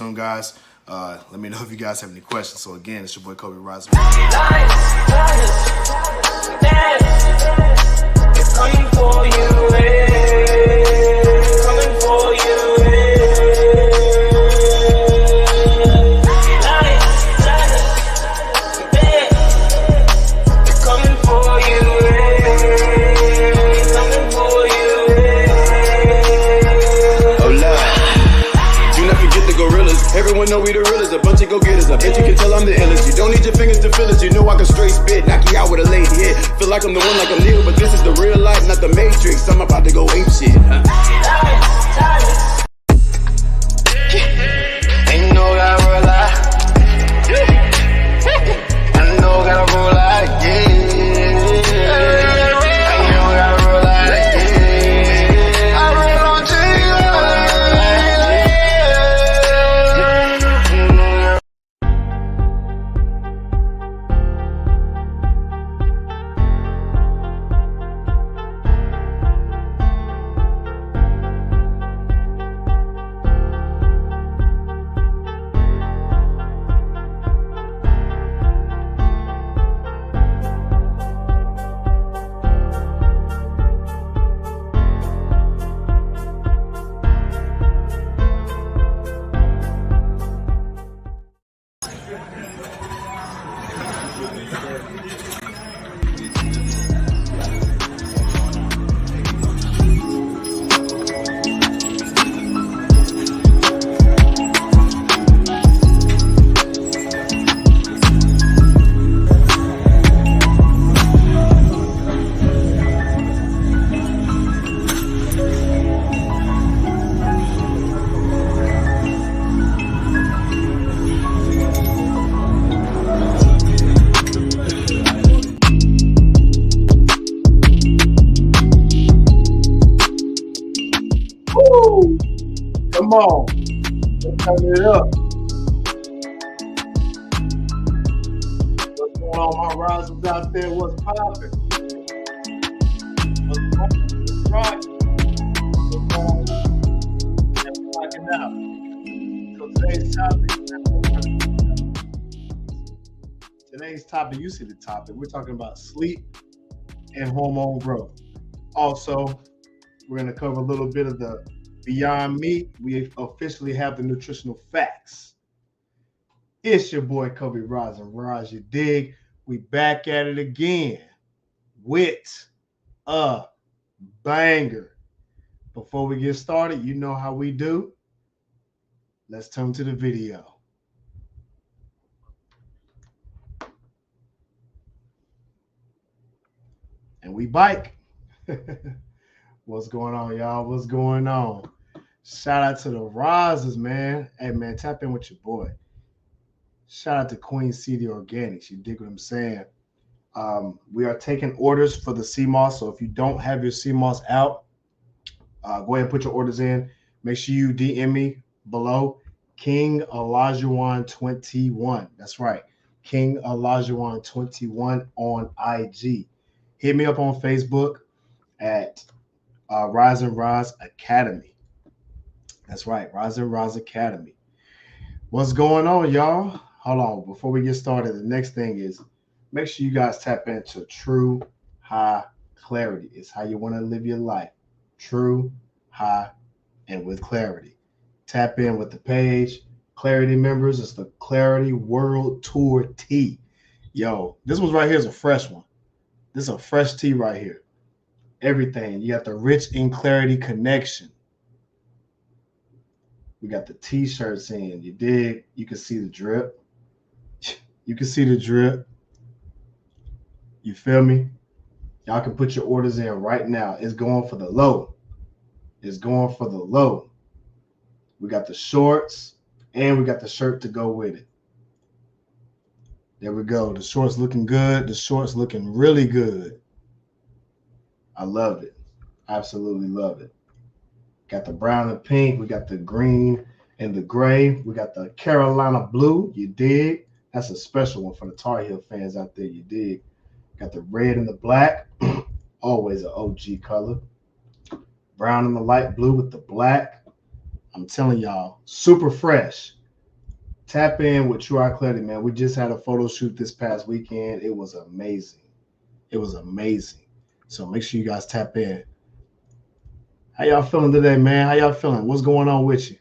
tuned, guys. Let me know if you guys have any questions. So again, it's your boy Cobe Rising. It's coming for you, coming for you, It's coming for you, coming for you. Oh Lord, do not forget the gorillas. Everyone know we the realest, a bunch of go-getters. I bet you can tell I'm the illest. You don't need your fingers to feel it. You know I can straight spit, knock you out with a lady hit. Feel like I'm the one, like I'm Neo, but this is the real life, not the Matrix. I'm about to go ape shit. Ain't no gotta roll like, I know gotta roll like, yeah. I know gotta roll like, yeah. I roll on to Come on, let's turn it up. What's going on, my risers out there? What's popping? What's rocking? What's going on? What's rocking out? So today's topic, you see the topic. We're talking about sleep and hormone growth. Also, we're going to cover a little bit of the Beyond Meat. We officially have the nutritional facts. It's your boy Cobe Rising. Rise, you dig? We back at it again with a banger. Before we get started, you know how we do. Let's turn to the video. And we bike. What's going on, y'all? What's going on? Shout out to the Risers, man. Hey, man, tap in with your boy. Shout out to Queen City Organics. You dig what I'm saying? We are taking orders for the CMOS. So if you don't have your CMOS out, go ahead and put your orders in. Make sure you DM me below. King Alajuwan 21. That's right. King Alajuwan 21 on IG. Hit me up on Facebook at Rise and Rise Academy. That's right, Rise and Rise Academy. What's going on, y'all? Hold on, before we get started, the next thing is make sure you guys tap into true high clarity. It's how you want to live your life. True, high, and with clarity. Tap in with the page. Clarity members, it's the Clarity World Tour Tee. Yo, this one right here is a fresh one. This is a fresh tee right here. Everything. You got the Rich in Clarity connection. We got the t-shirts in. You dig? You can see the drip. You can see the drip. You feel me? Y'all can put your orders in right now. It's going for the low. It's going for the low. We got the shorts and we got the shirt to go with it. There we go. The shorts looking good. The shorts looking really good. I love it. Absolutely love it. Got the brown and pink. We got the green and the gray. We got the Carolina blue. You dig? That's a special one for the Tar Heel fans out there. You dig? Got the red and the black. Always an OG color. Brown and the light blue with the black. I'm telling y'all, super fresh. Tap in with True Eye Clarity, man. We just had a photo shoot this past weekend. It was amazing. It was amazing. So make sure you guys tap in. How y'all feeling today, man? How y'all feeling? What's going on with you?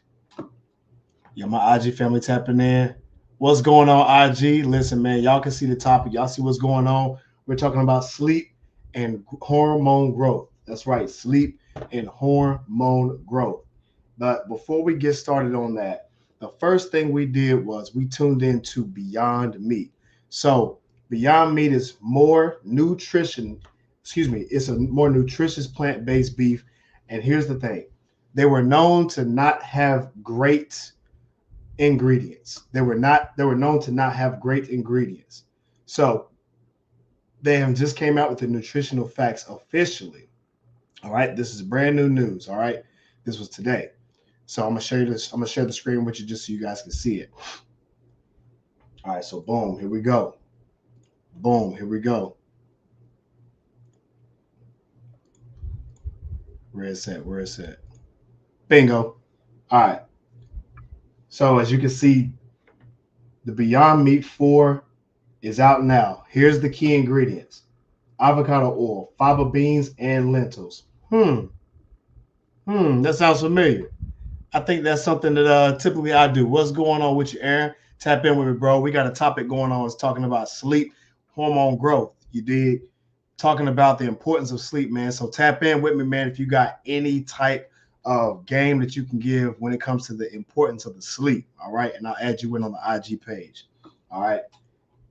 Yeah, my IG family tapping in. What's going on, IG? Listen, man, y'all can see the topic. Y'all see what's going on. We're talking about sleep and hormone growth. That's right, sleep and hormone growth. But before we get started on that, the first thing we did was we tuned into Beyond Meat. So Beyond Meat is more nutrition. Excuse me, it's a more nutritious plant-based beef. And here's the thing: they were known to not have great ingredients. They were known to not have great ingredients. So they have just came out with the nutritional facts officially. All right, this is brand new news. All right, this was today. So I'm gonna show you this. I'm gonna share the screen with you just so you guys can see it. All right, so boom, here we go. Boom, here we go. Where is it? Where is it? Bingo. All right. So as you can see, the Beyond Meat 4 is out now. Here's the key ingredients: avocado oil, fava beans, and lentils. That sounds familiar. I think that's something that typically I do. What's going on with you, Aaron? Tap in with me, bro. We got a topic going on. It's talking about sleep, hormone growth. You did talking about the importance of sleep, man. So tap in with me, man, if you got any type of game that you can give when it comes to the importance of the sleep. All right. And I'll add you in on the IG page. All right.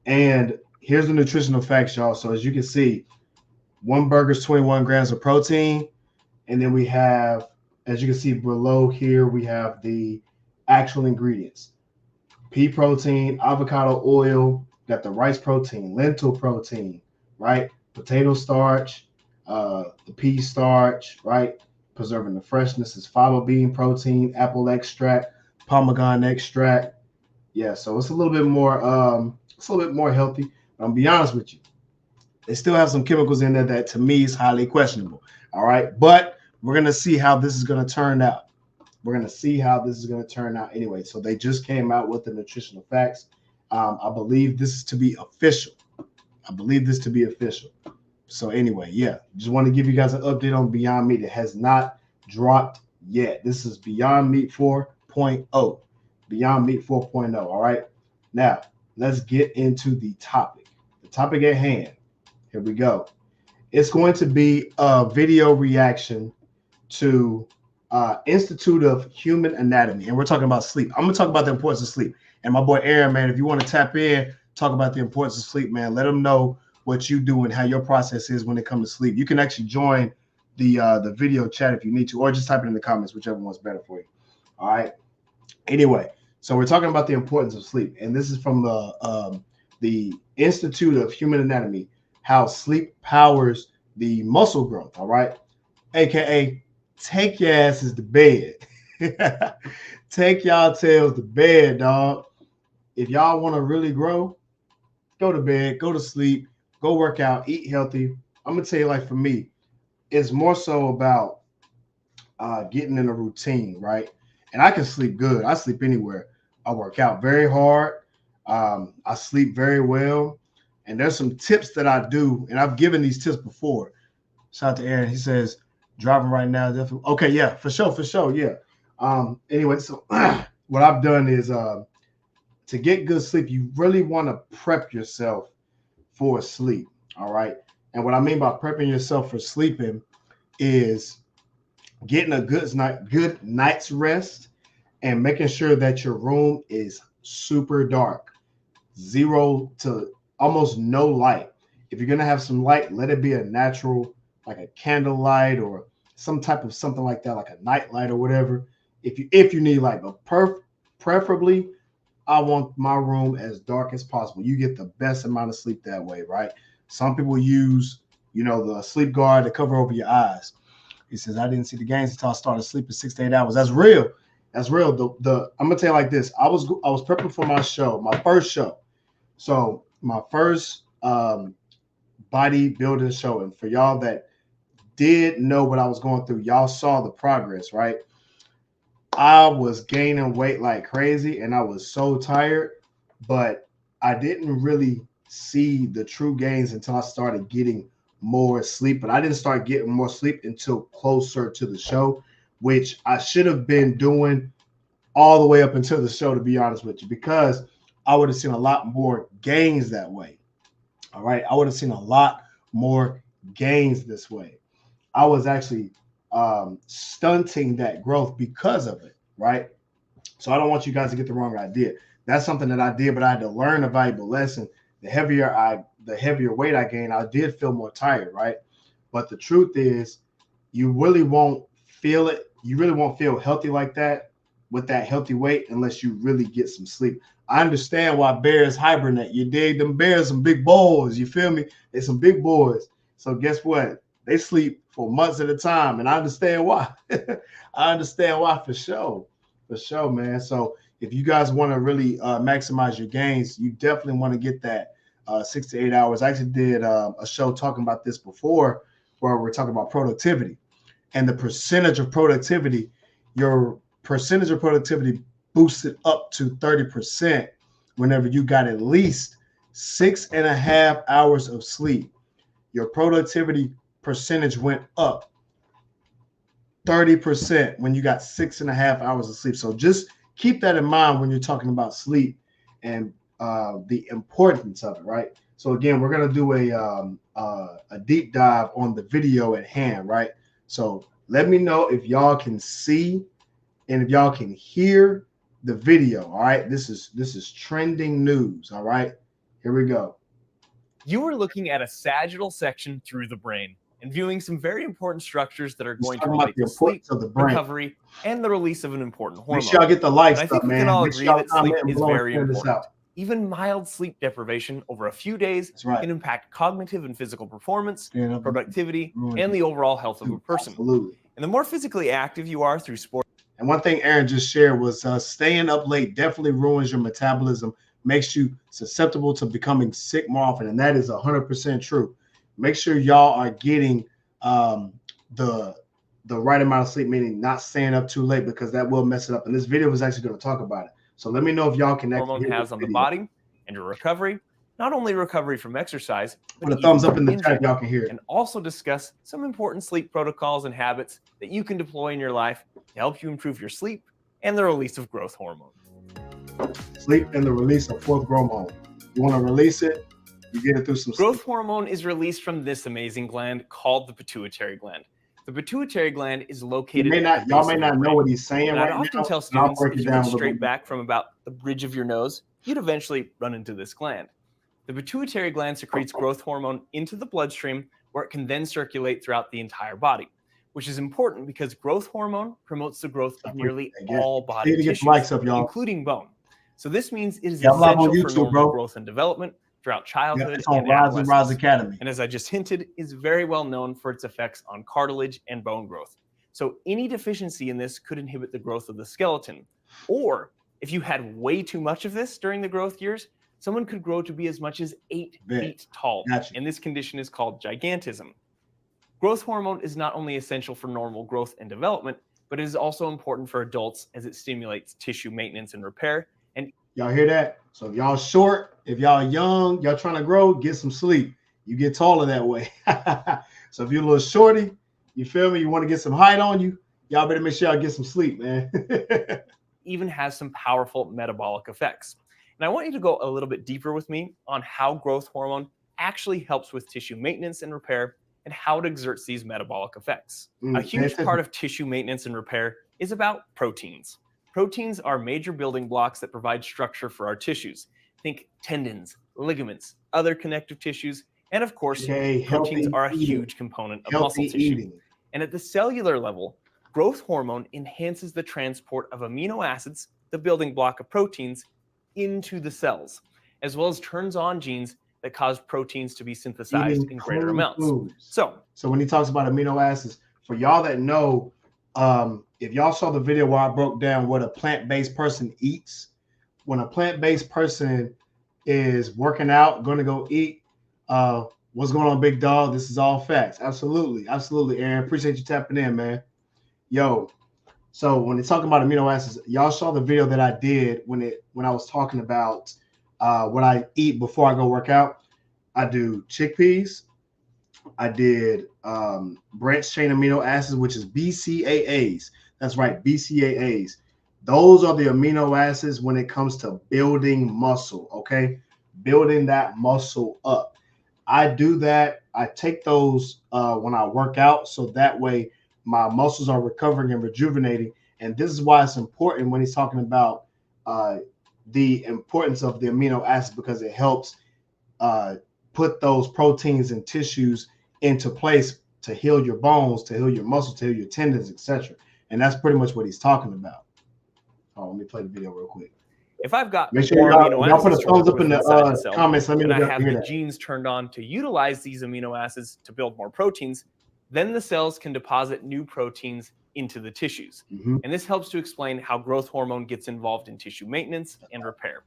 And here's the nutritional facts, y'all. So as you can see, one burger is 21 grams of protein. And then we have, as you can see below here, we have the actual ingredients: pea protein, avocado oil, got the rice protein, lentil protein, right? Potato starch, the pea starch, right? Preserving the freshness is fava bean protein, apple extract, pomegranate extract. Yeah, so it's a little bit more, healthy. But I'm gonna be honest with you, they still have some chemicals in there that to me is highly questionable. All right, but we're gonna see how this is gonna turn out. We're gonna see how this is gonna turn out anyway. So they just came out with the nutritional facts. I believe this is to be official. So anyway, yeah, just want to give you guys an update on Beyond Meat. It has not dropped yet. This is Beyond Meat 4.0. Beyond Meat 4.0. All right. Now let's get into the topic. The topic at hand. Here we go. It's going to be a video reaction to Institute of Human Anatomy, and we're talking about sleep. I'm gonna talk about the importance of sleep. And my boy Aaron, man, if you want to tap in, talk about the importance of sleep, man. Let them know what you do and how your process is when it comes to sleep. You can actually join the video chat if you need to, or just type it in the comments, whichever one's better for you. All right. Anyway, so we're talking about the importance of sleep, and this is from the Institute of Human Anatomy, how sleep powers the muscle growth. All right, aka take your asses to bed. Take y'all tails to bed, dog. If y'all want to really grow, go to bed, go to sleep, go work out, eat healthy. I'm gonna tell you, like for me, it's more so about getting in a routine, right? And I can sleep good. I sleep anywhere. I work out very hard. I sleep very well. And there's some tips that I do, and I've given these tips before. Shout out to Aaron. He says, driving right now. Definitely. Okay, yeah, for sure, yeah. Anyway, so what I've done is to get good sleep, you really want to prep yourself for sleep, all right? And what I mean by prepping yourself for sleeping is getting a good night's rest and making sure that your room is super dark, 0 to almost no light. If you're gonna have some light, let it be a natural, like a candle light or some type of something like that, like a night light or whatever. If you need light, but preferably, I want my room as dark as possible. You get the best amount of sleep that way, right? Some people use, the sleep guard to cover over your eyes. He says, I didn't see the gains until I started sleeping 6 to 8 hours. That's real. That's real. I'm gonna tell you like this. I was prepping for my first show. So my first bodybuilding show. And for y'all that did know what I was going through, y'all saw the progress, right? I was gaining weight like crazy and I was so tired, but I didn't really see the true gains until I started getting more sleep. But I didn't start getting more sleep until closer to the show, which I should have been doing all the way up until the show, to be honest with you, because I would have seen a lot more gains that way. All right. I would have seen a lot more gains this way. I was actually stunting that growth because of it, right? So I don't want you guys to get the wrong idea. That's something that I did, but I had to learn a valuable lesson. The heavier weight I gained, I did feel more tired, right? But the truth is, you really won't feel it. You really won't feel healthy like that with that healthy weight unless you really get some sleep. I understand why bears hibernate. You dig? Them bears, some big boys. You feel me? They're some big boys. So guess what? They sleep for months at a time, and I understand why. I understand why for sure, man. So if you guys want to really maximize your gains, you definitely want to get that 6 to 8 hours. I actually did a show talking about this before, where we're talking about productivity and the percentage of productivity. Your percentage of productivity boosted up to 30% whenever you got at least 6.5 hours of sleep. Your productivity percentage went up 30% when you got 6.5 hours of sleep. So just keep that in mind when you're talking about sleep and the importance of it, right? So again, we're gonna do a deep dive on the video at hand, right? So let me know if y'all can see and if y'all can hear the video. All right, this is trending news. All right, here we go. You are looking at a sagittal section through the brain and viewing some very important structures that are going to relate to sleep, recovery, and the release of an important hormone. Make sure y'all get the likes I think up, we man. can all Make agree sure that sleep is very this important. out. Even mild sleep deprivation over a few days can impact cognitive and physical performance, productivity, and the overall health of a person. Absolutely. And the more physically active you are through sport. And one thing Aaron just shared was staying up late definitely ruins your metabolism, makes you susceptible to becoming sick more often. And that is 100% true. Make sure y'all are getting the right amount of sleep, meaning not staying up too late, because that will mess it up. And this video was actually going to talk about it. So let me know if y'all can hormone has on the body and your recovery, not only recovery from exercise, but put a thumbs up in the chat, y'all can hear it. And also discuss some important sleep protocols and habits that you can deploy in your life to help you improve your sleep and the release of growth hormone. Sleep and the release of growth hormone. You want to release it, you get it through some growth hormone is released from this amazing gland called the pituitary gland. The pituitary gland is located. Y'all may not know what he's saying right now. I often tell students if you went straight back from about the bridge of your nose, you'd eventually run into this gland. The pituitary gland secretes growth hormone into the bloodstream, where it can then circulate throughout the entire body, which is important because growth hormone promotes the growth of nearly all body tissues, including bone. So this means it is essential for normal growth and development throughout childhood and adolescence. Academy. And as I just hinted, is very well known for its effects on cartilage and bone growth. So any deficiency in this could inhibit the growth of the skeleton. Or if you had way too much of this during the growth years, someone could grow to be as much as 8 feet tall. And this condition is called gigantism. Growth hormone is not only essential for normal growth and development, but it is also important for adults as it stimulates tissue maintenance and repair. And y'all hear that? So if y'all short, if y'all young, y'all trying to grow, get some sleep. You get taller that way. So if you're a little shorty, you feel me? You want to get some height on you, y'all better make sure y'all get some sleep, man. Even has some powerful metabolic effects. And I want you to go a little bit deeper with me on how growth hormone actually helps with tissue maintenance and repair and how it exerts these metabolic effects. A huge part of tissue maintenance and repair is about proteins. Proteins are major building blocks that provide structure for our tissues. Think tendons, ligaments, other connective tissues, and of course, proteins are a huge component of muscle tissue. And at the cellular level, growth hormone enhances the transport of amino acids, the building block of proteins, into the cells, as well as turns on genes that cause proteins to be synthesized in greater amounts. So when he talks about amino acids, for y'all that know, if y'all saw the video where I broke down what a plant-based person eats, when a plant-based person is working out, going to go eat, what's going on, big dog? This is all facts. Absolutely. Absolutely, Aaron. Appreciate you tapping in, man. Yo, So when it's talking about amino acids, y'all saw the video that I did when I was talking about what I eat before I go work out. I do chickpeas. I did branched chain amino acids, which is BCAAs. That's right, BCAAs. Those are the amino acids when it comes to building muscle, okay? Building that muscle up. I do that. I take those when I work out, so that way my muscles are recovering and rejuvenating. And this is why it's important when he's talking about the importance of the amino acids, because it helps put those proteins and tissues into place to heal your bones, to heal your muscles, to heal your tendons, etc. And that's pretty much what he's talking about. Oh, let me play the video real quick. If I've got Make sure more y'all amino put a acids thumbs up stored in the inside the cell, comments. Let me and I know have hear the that. genes turned on to utilize these amino acids to build more proteins, then the cells can deposit new proteins into the tissues. Mhm. And this helps to explain how growth hormone gets involved in tissue maintenance and repair,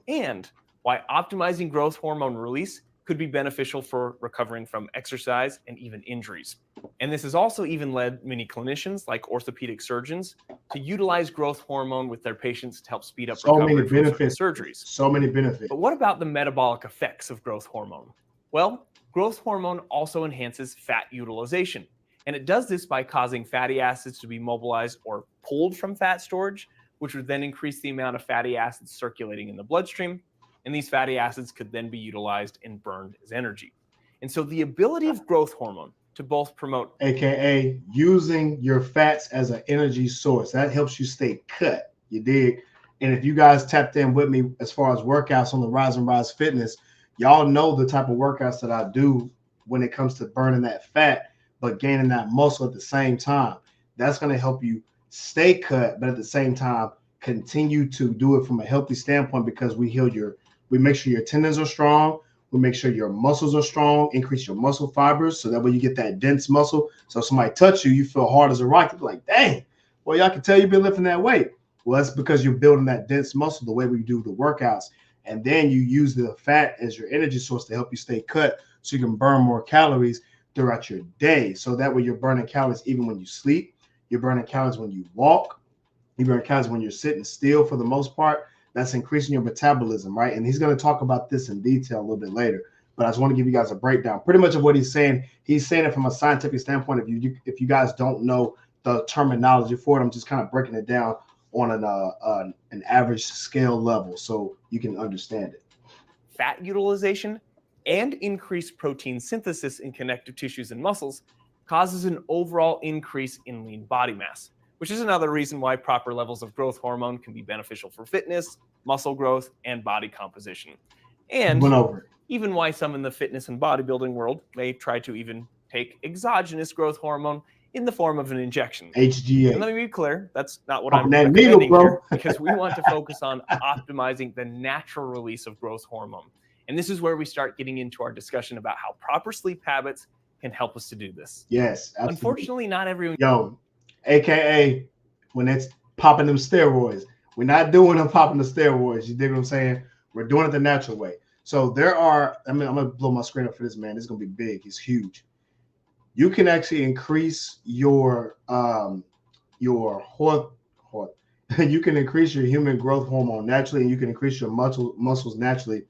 and why optimizing growth hormone release could be beneficial for recovering from exercise and even injuries. And this has also even led many clinicians, like orthopedic surgeons, to utilize growth hormone with their patients to help speed up So recovery many from certain benefits. surgeries. So many benefits. But what about the metabolic effects of growth hormone? Well, growth hormone also enhances fat utilization. And it does this by causing fatty acids to be mobilized or pulled from fat storage, which would then increase the amount of fatty acids circulating in the bloodstream. And these fatty acids could then be utilized and burned as energy. And so the ability of growth hormone to both promote, AKA using your fats as an energy source, that helps you stay cut. You dig? And if you guys tapped in with me as far as workouts on the Rise and Rise Fitness, y'all know the type of workouts that I do when it comes to burning that fat, but gaining that muscle at the same time. That's going to help you stay cut, but at the same time, continue to do it from a healthy standpoint, because we make sure your tendons are strong. We make sure your muscles are strong, increase your muscle fibers, so that way you get that dense muscle. So if somebody touch you, you feel hard as a rock. You're like, dang, well, y'all can tell you've been lifting that weight. Well, that's because you're building that dense muscle the way we do the workouts. And then you use the fat as your energy source to help you stay cut, so you can burn more calories throughout your day. So that way you're burning calories even when you sleep. You're burning calories when you walk. You burn calories when you're sitting still for the most part. That's increasing your metabolism, right? And he's going to talk about this in detail a little bit later. But I just want to give you guys a breakdown. Pretty much of what he's saying it from a scientific standpoint. If you guys don't know the terminology for it, I'm just kind of breaking it down on an average scale level so you can understand it. fat utilization and increased protein synthesis in connective tissues and muscles causes an overall increase in lean body mass, which is another reason why proper levels of growth hormone can be beneficial for fitness, muscle growth, and body composition. And Went over it. even why some in the fitness and bodybuilding world may try to even take exogenous growth hormone in the form of an injection. HGH. And let me be clear, that's not what Popping I'm that recommending needle, bro. here, because we want to focus on optimizing the natural release of growth hormone. And this is where we start getting into our discussion about how proper sleep habits can help us to do this. Yes, absolutely. Unfortunately, not everyone. Yo, AKA when it's popping them steroids. We're not doing them popping the steroids. You dig what I'm saying? We're doing it the natural way. So there are, I'm going to blow my screen up for this, man. This is going to be big. It's huge. You can actually increase your you can increase your human growth hormone naturally, and you can increase your muscles naturally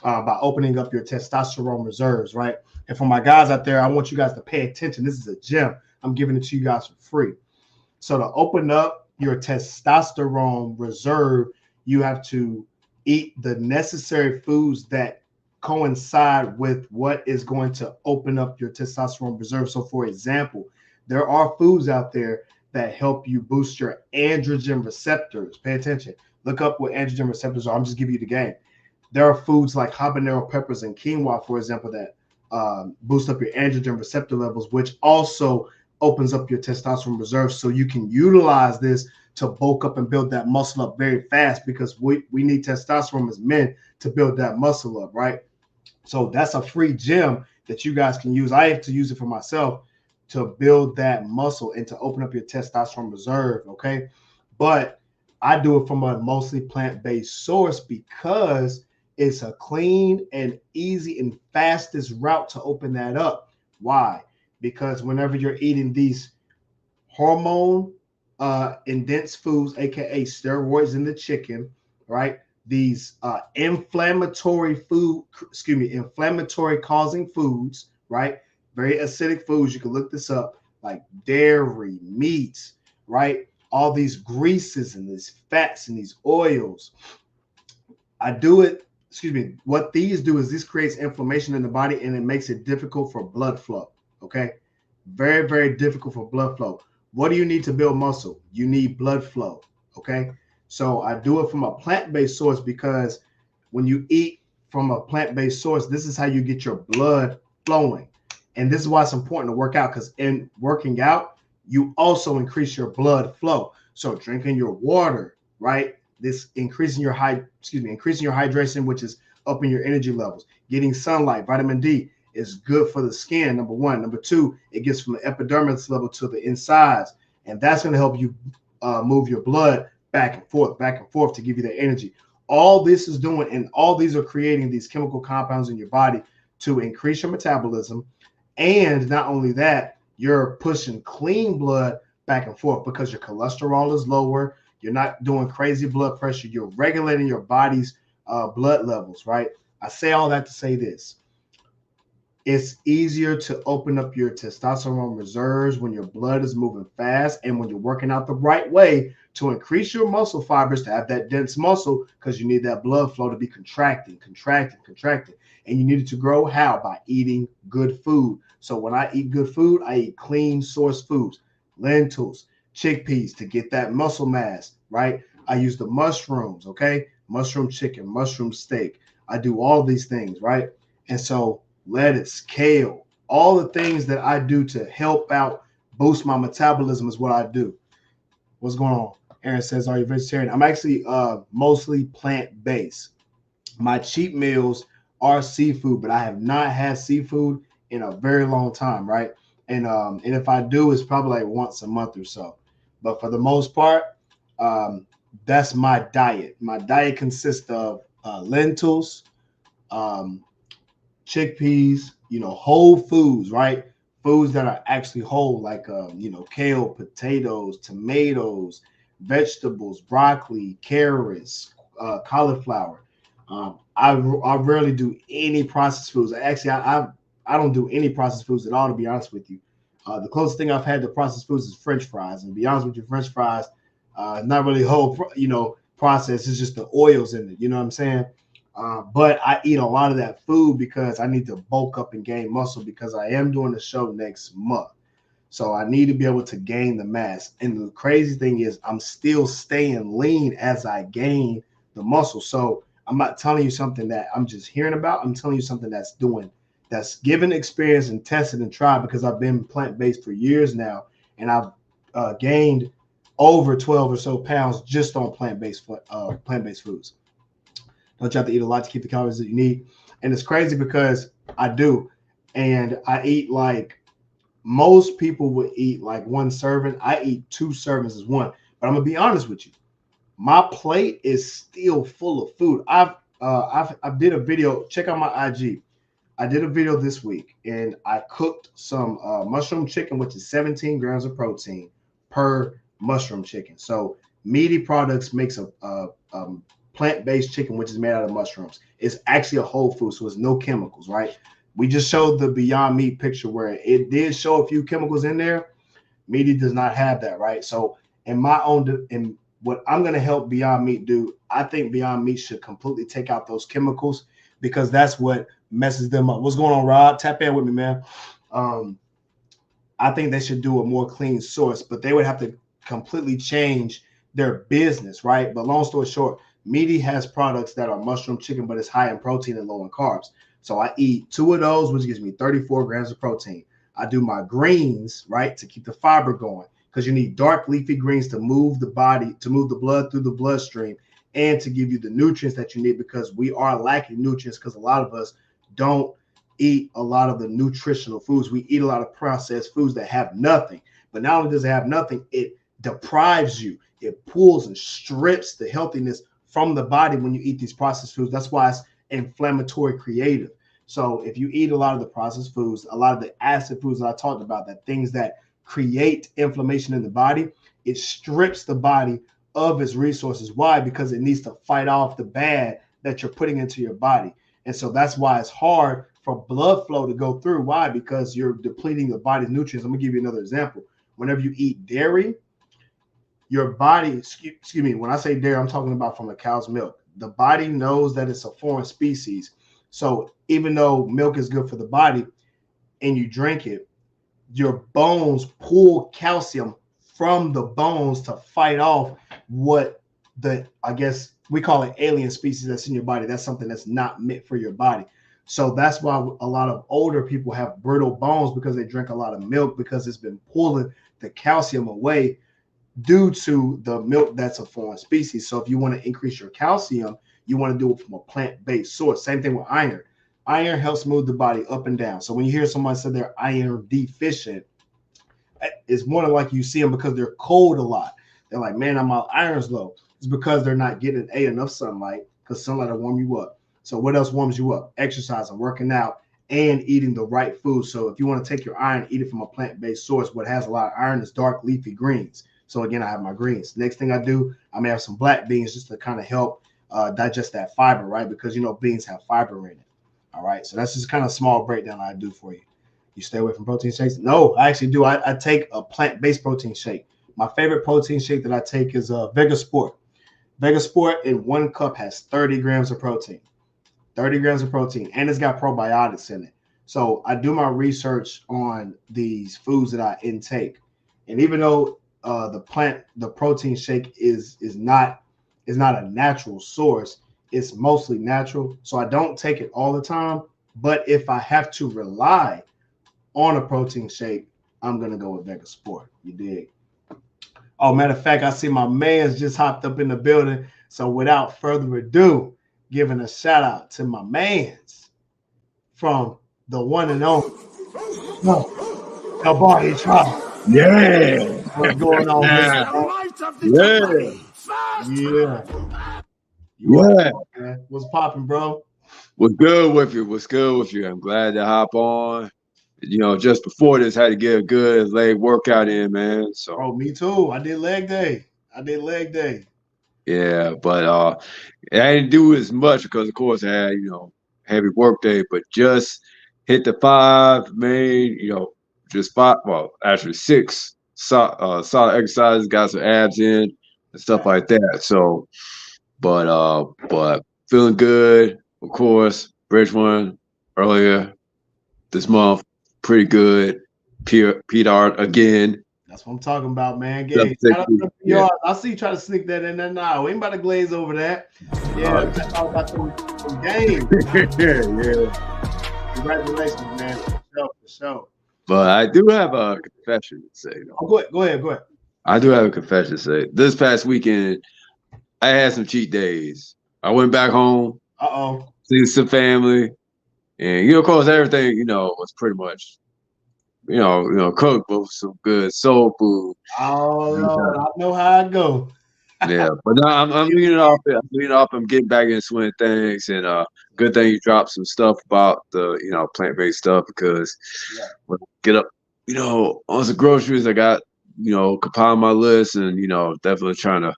by opening up your testosterone reserves, right? And for my guys out there, I want you guys to pay attention. This is a gem. I'm giving it to you guys for free. So to open up your testosterone reserve, you have to eat the necessary foods that coincide with what is going to open up your testosterone reserve. So for example, there are foods out there that help you boost your androgen receptors. Pay attention. Look up what androgen receptors are. I'm just giving you the game. There are foods like habanero peppers and quinoa, for example, that boost up your androgen receptor levels, which also opens up your testosterone reserves, so you can utilize this to bulk up and build that muscle up very fast, because we need testosterone as men to build that muscle up, right? So that's a free gem that you guys can use. I have to use it for myself to build that muscle and to open up your testosterone reserve, okay? But I do it from a mostly plant-based source because it's a clean and easy and fastest route to open that up. Why? Because whenever you're eating these hormone in dense foods, aka steroids in the chicken, right? These inflammatory causing foods, right? Very acidic foods. You can look this up, like dairy, meats, right? All these greases and these fats and these oils. What these do is this creates inflammation in the body and it makes it difficult for blood flow. Okay. Very, very difficult for blood flow. What do you need to build muscle? You need blood flow. Okay. So I do it from a plant-based source because when you eat from a plant-based source, this is how you get your blood flowing. And this is why it's important to work out, because in working out, you also increase your blood flow. So drinking your water, right? This increasing your hydration, which is upping your energy levels. Getting sunlight, vitamin D is good for the skin, number one. Number two, it gets from the epidermis level to the insides, and that's going to help you move your blood back and forth to give you the energy. All this is doing, and all these are creating these chemical compounds in your body to increase your metabolism. And not only that, you're pushing clean blood back and forth because your cholesterol is lower. You're not doing crazy blood pressure. You're regulating your body's blood levels, right? I say all that to say this. It's easier to open up your testosterone reserves when your blood is moving fast and when you're working out the right way to increase your muscle fibers to have that dense muscle, because you need that blood flow to be contracting. And you need it to grow how? By eating good food. So when I eat good food, I eat clean source foods, lentils, chickpeas to get that muscle mass, right? I use the mushrooms, okay? Mushroom chicken, mushroom steak. I do all these things, right? And so lettuce, kale, all the things that I do to help out boost my metabolism is what I do. What's going on? Aaron says, are you vegetarian? I'm actually mostly plant-based. My cheat meals are seafood, but I have not had seafood in a very long time, right? And if I do, it's probably like once a month or so. But for the most part, that's my diet. My diet consists of lentils, chickpeas, whole foods, right? Foods that are actually whole, like kale, potatoes, tomatoes, vegetables, broccoli, carrots, cauliflower. I rarely do any processed foods. Actually, I don't do any processed foods at all, to be honest with you. The closest thing I've had to processed foods is French fries. And to be honest with you, French fries, not really whole, process. It's just the oils in it. You know what I'm saying? But I eat a lot of that food because I need to bulk up and gain muscle, because I am doing a show next month. So I need to be able to gain the mass. And the crazy thing is I'm still staying lean as I gain the muscle. So I'm not telling you something that I'm just hearing about. I'm telling you something that's given experience and tested and tried, because I've been plant-based for years now. And I've gained over 12 or so pounds just on plant-based foods. Don't you have to eat a lot to keep the calories that you need? And it's crazy because I do. And I eat like most people would eat like one serving. I eat 2 servings as one. But I'm going to be honest with you. My plate is still full of food. I did a video. Check out my IG. I did a video this week, and I cooked some mushroom chicken, which is 17 grams of protein per mushroom chicken. So Meaty Products makes a plant-based chicken, which is made out of mushrooms. It's actually a whole food, so it's no chemicals, right? We just showed the Beyond Meat picture where it did show a few chemicals in there. Meaty does not have that, right? So in what I'm going to help Beyond Meat do, I think Beyond Meat should completely take out those chemicals, because that's what messes them up. What's going on, Rob? Tap in with me, man. I think they should do a more clean source, but they would have to completely change their business, right? But long story short, Meaty has products that are mushroom chicken, but it's high in protein and low in carbs. So I eat 2 of those, which gives me 34 grams of protein. I do my greens, right, to keep the fiber going, because you need dark leafy greens to move the body, to move the blood through the bloodstream, and to give you the nutrients that you need, because we are lacking nutrients, because a lot of us don't eat a lot of the nutritional foods. We eat a lot of processed foods that have nothing. But not only does it have nothing, it deprives you. It pulls and strips the healthiness from the body when you eat these processed foods. That's why it's inflammatory creative. So if you eat a lot of the processed foods, a lot of the acid foods that I talked about, that things that create inflammation in the body, it strips the body of its resources. Why? Because it needs to fight off the bad that you're putting into your body. And so that's why it's hard for blood flow to go through. Why? Because you're depleting the body's nutrients. I'm gonna give you another example. Whenever you eat dairy, your body, excuse me, when I say dairy, I'm talking about from a cow's milk. The body knows that it's a foreign species. So even though milk is good for the body and you drink it, your bones pull calcium from the bones to fight off what I guess we call it alien species that's in your body. That's something that's not meant for your body. So that's why a lot of older people have brittle bones, because they drink a lot of milk, because it's been pulling the calcium away due to the milk that's a foreign species. So if you want to increase your calcium, you want to do it from a plant-based source. Same thing with iron. Iron helps move the body up and down. So when you hear somebody say they're iron deficient, it's more than like you see them because they're cold a lot. They're like, man, my iron's low. It's because they're not getting enough sunlight, because sunlight will warm you up. So what else warms you up? Exercising, working out, and eating the right food. So if you want to take your iron, eat it from a plant-based source. What has a lot of iron is dark leafy greens. So again, I have my greens. Next thing I do, I may have some black beans just to kind of help digest that fiber, right? Because, beans have fiber in it. All right. So that's just kind of a small breakdown I do for you. You stay away from protein shakes? No, I actually do. I take a plant-based protein shake. My favorite protein shake that I take is Vega Sport. Vega Sport in 1 cup has 30 grams of protein. 30 grams of protein, and it's got probiotics in it. So I do my research on these foods that I intake. And even though the protein shake is not a natural source, it's mostly natural. So I don't take it all the time. But if I have to rely on a protein shake, I'm gonna go with Vega Sport. You dig? Oh, matter of fact, I see my man's just hopped up in the building. So without further ado, giving a shout out to my man's from the one and only the Body Tribe. Yeah. What's going on, Yeah. Yeah. What's popping, bro? What's good with you? What's good with you? I'm glad to hop on. Just before this, had to get a good leg workout in, man. So, bro, me too. I did leg day. Yeah, but I didn't do as much because, of course, I had heavy work day. But just hit the 5 main, just 5. Well, actually 6 solid exercises. Got some abs in and stuff like that. So, but feeling good. Of course, bridge one earlier this month. Pretty good. Pete Art again. That's what I'm talking about, man. Gang. Yeah. I see you try to sneak that in there now. We ain't about to glaze over that. Yeah, that's all about some game. Yeah. Congratulations, man. For sure. But I do have a confession to say. Oh, go ahead. I do have a confession to say. This past weekend, I had some cheat days. I went back home. See some family. And, of course, everything, was pretty much, cooked with some good soul food. Oh, Lord, I know how I go. Yeah, but now I'm leaning off it. I'm leaning off. I'm getting back in the swing of things. And good thing you dropped some stuff about the, plant-based stuff, because when I get up, on some groceries, I got, compiling my list and, definitely trying to,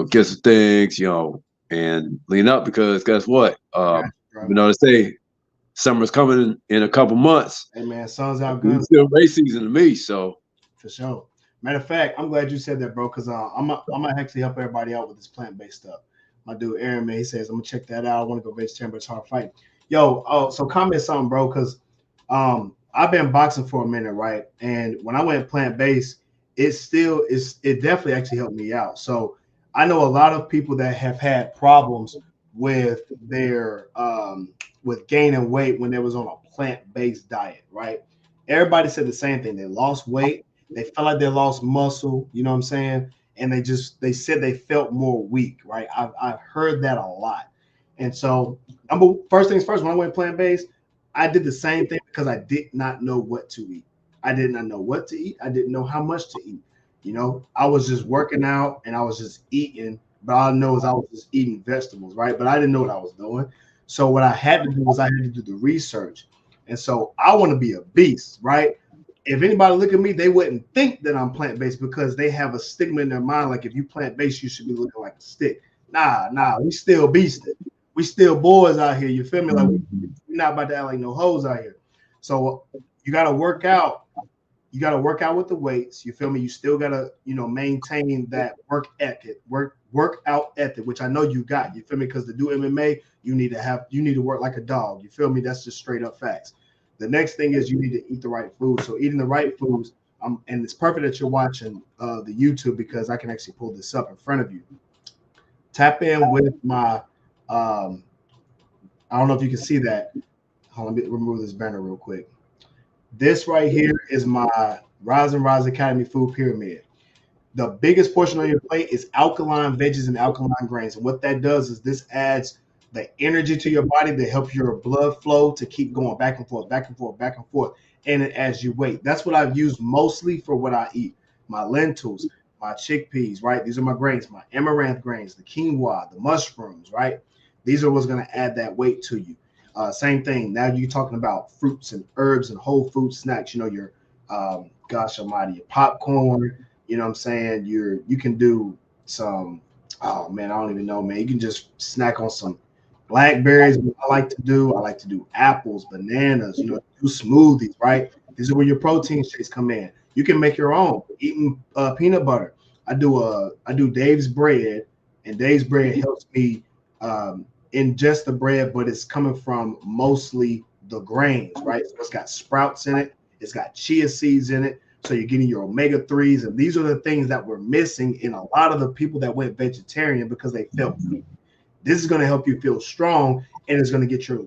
get some things, and lean up, because guess what? They say summer's coming in a couple months. Hey, man, sun's out good. It's still race season to me, so. For sure. Matter of fact, I'm glad you said that, bro, because I'm gonna actually help everybody out with this plant-based stuff. My dude Aaron, man, he says I'm gonna check that out. I want to go vegetarian, but it's hard fighting. Yo, so comment something, bro, because I've been boxing for a minute, right? And when I went plant-based, it definitely actually helped me out. So I know a lot of people that have had problems with their with gaining weight when they was on a plant-based diet, right? Everybody said the same thing. They lost weight. They felt like they lost muscle, you know what I'm saying? And they said they felt more weak, right? I've heard that a lot. And so, first things first, when I went plant-based, I did the same thing because I did not know what to eat. I did not know what to eat. I didn't know how much to eat. I was just working out and I was just eating, but all I know is I was just eating vegetables, right? But I didn't know what I was doing. So what I had to do was I had to do the research. And so I want to be a beast, right? if anybody look at me, they wouldn't think that I'm plant-based because they have a stigma in their mind. Like if you plant-based, you should be looking like a stick. Nah, we still beasted. We still boys out here. You feel me? Like we're not about to act like no hoes out here. So you got to work out. You got to work out with the weights. You feel me? You still got to, maintain that workout ethic, which I know you got. You feel me? Because to do MMA, you need to work like a dog. You feel me? That's just straight up facts. The next thing is you need to eat the right food. So eating the right foods, and it's perfect that you're watching the YouTube because I can actually pull this up in front of you. Tap in with my, I don't know if you can see that. Hold on, let me remove this banner real quick. This right here is my Rise and Rise Academy food pyramid. The biggest portion on your plate is alkaline veggies and alkaline grains. And what that does is this adds the energy to your body that helps your blood flow to keep going back and forth, back and forth, back and forth. And it adds you weight. That's what I've used mostly for what I eat. My lentils, my chickpeas, right? These are my grains, my amaranth grains, the quinoa, the mushrooms, right? These are what's going to add that weight to you. Same thing. Now you're talking about fruits and herbs and whole food snacks. Your gosh almighty, your popcorn. You know what I'm saying? You can do some. Oh man, I don't even know, man. You can just snack on some blackberries. I like to do apples, bananas. Do smoothies, right? These are where your protein shakes come in. You can make your own. Eating peanut butter. I do Dave's bread, and Dave's bread helps me ingest the bread, but it's coming from mostly the grains, right? So it's got sprouts in it, it's got chia seeds in it, so you're getting your omega-3s, and these are the things that were missing in a lot of the people that went vegetarian because they felt weak. This is going to help you feel strong, and it's going to get your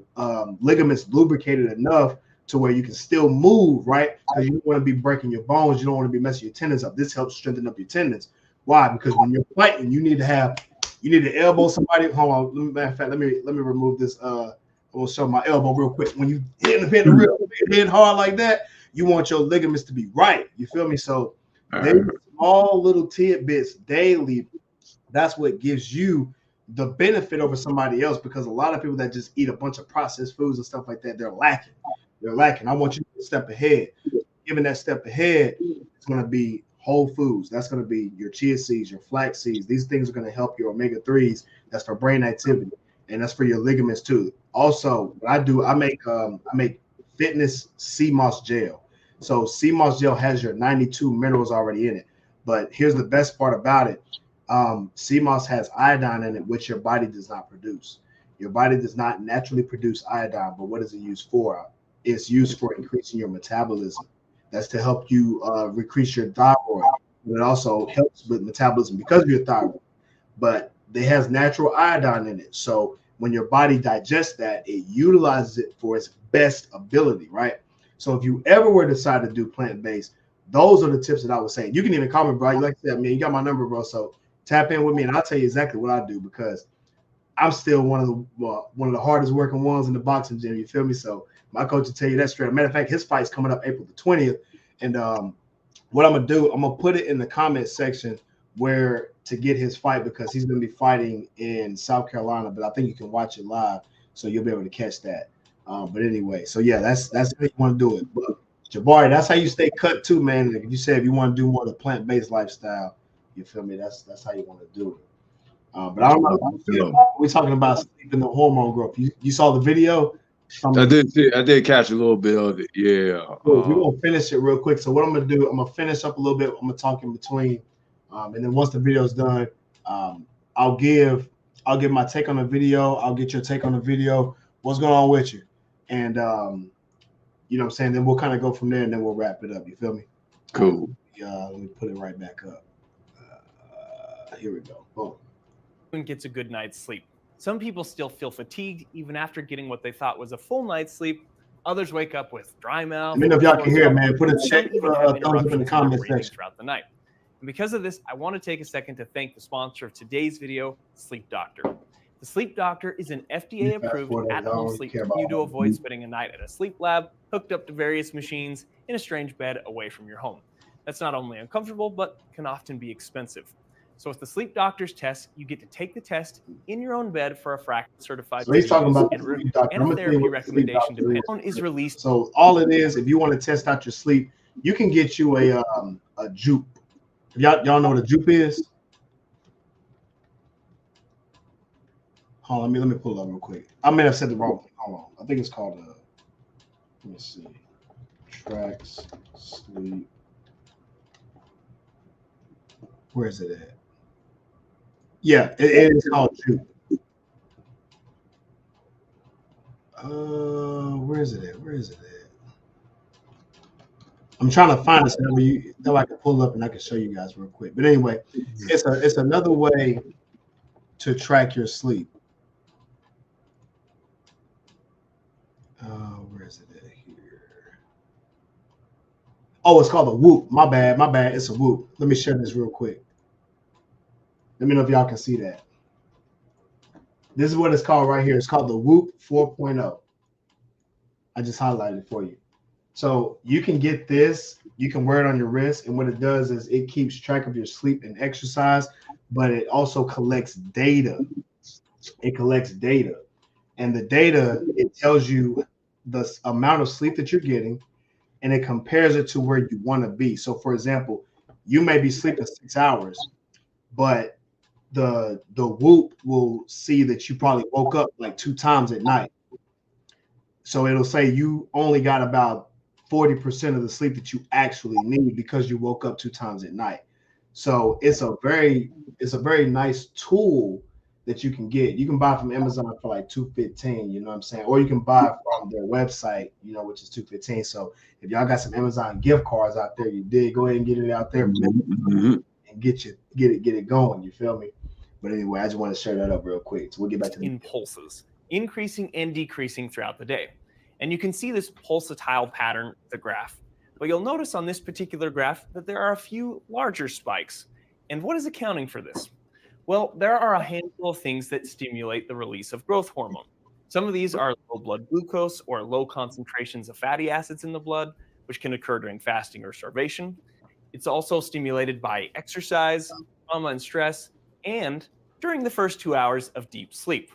ligaments lubricated enough to where you can still move, right? Because you don't want to be breaking your bones, you don't want to be messing your tendons up. This helps strengthen up your tendons. Why? Because when you're fighting, you need to elbow somebody. Hold on. Matter of fact, let me remove this. I will show my elbow real quick. When you hit hard like that, you want your ligaments to be right. You feel me? So there's small little tidbits daily. That's what gives you the benefit over somebody else, because a lot of people that just eat a bunch of processed foods and stuff like that, they're lacking. I want you to step ahead. Given that step ahead, it's going to be whole foods. That's going to be your chia seeds, your flax seeds. These things are going to help your omega-3s. That's for brain activity, and that's for your ligaments too. Also, what I do, I make fitness sea moss gel. So sea moss gel has your 92 minerals already in it. But here's the best part about it. Sea moss has iodine in it, which your body does not produce. Your body does not naturally produce iodine, but what is it used for? It's used for increasing your metabolism. That's to help you increase your thyroid. It also helps with metabolism because of your thyroid. But it has natural iodine in it. So when your body digests that, it utilizes it for its best ability, right? So if you ever were to decide to do plant-based, those are the tips that I would say. You can even call me, bro. Like I said, man, you got my number, bro. So tap in with me, and I'll tell you exactly what I do, because I'm still one of the hardest working ones in the boxing gym. You feel me? So my coach will tell you that straight. Matter of fact, his fight's coming up April the 20th. And what I'm going to do, I'm going to put it in the comment section where to get his fight, because he's going to be fighting in South Carolina, but I think you can watch it live, so you'll be able to catch that. But anyway, so yeah, that's how you want to do it. But Jabari, that's how you stay cut too, man. Like you said, if you want to do more of the plant-based lifestyle, you feel me? That's how you want to do it. But I don't know. We're talking about sleep and the hormone growth. You saw the video? I did catch a little bit of it. Yeah. Cool. We're gonna finish it real quick. So what I'm gonna do, I'm gonna finish up a little bit. I'm gonna talk in between, and then once the video's done, I'll give my take on the video. I'll get your take on the video. What's going on with you? And you know what I'm saying. Then we'll kind of go from there, and then we'll wrap it up. You feel me? Cool. Let me put it right back up. Here we go. Boom. Gets a good night's sleep. Some people still feel fatigued even after getting what they thought was a full night's sleep. Others wake up with dry mouth. Let me know if y'all can hear it, man. Put a check thumbs up in the comment section throughout the night. And because of this, I want to take a second to thank the sponsor of today's video, Sleep Doctor. The Sleep Doctor is an FDA-approved at-home sleep menu to avoid spending a night at a sleep lab, hooked up to various machines in a strange bed away from your home. That's not only uncomfortable, but can often be expensive. So with the Sleep Doctor's test, you get to take the test in your own bed for a fraction certified. So he's talking about the Sleep Doctor. And a therapy recommendation depending on is released. So all it is, if you want to test out your sleep, you can get you a jupe. Y'all know what a jupe is? Hold on, let me pull it up real quick. I may have said the wrong thing. Hold on. I think it's called let me see. Tracks sleep. Where is it at? Yeah, it is called jupe. Where is it at? Where is it at? I'm trying to find this number that I can pull up and I can show you guys real quick. But anyway, it's another way to track your sleep. Where is it at here? Oh, it's called a Whoop. My bad. It's a Whoop. Let me share this real quick. Let me know if y'all can see that. This is what it's called right here. It's called the Whoop 4.0. I just highlighted it for you. So you can get this. You can wear it on your wrist. And what it does is it keeps track of your sleep and exercise, but it also collects data. It collects data. And the data, it tells you the amount of sleep that you're getting, and it compares it to where you want to be. So, for example, you may be sleeping 6 hours, but the Whoop will see that you probably woke up like 2 times at night. So it'll say you only got about 40% of the sleep that you actually need because you woke up 2 times at night. So it's a very nice tool that you can get. You can buy from Amazon for like $215, you know what I'm saying? Or you can buy from their website, which is $215. So if y'all got some Amazon gift cards out there, you did go ahead and get it out there and get it going. You feel me? But anyway, I just want to share that up real quick. So we'll get back to in pulses, increasing and decreasing throughout the day. And you can see this pulsatile pattern with the graph. But you'll notice on this particular graph that there are a few larger spikes. And what is accounting for this? Well, there are a handful of things that stimulate the release of growth hormone. Some of these are low blood glucose or low concentrations of fatty acids in the blood, which can occur during fasting or starvation. It's also stimulated by exercise, trauma and stress, and during the first 2 hours of deep sleep.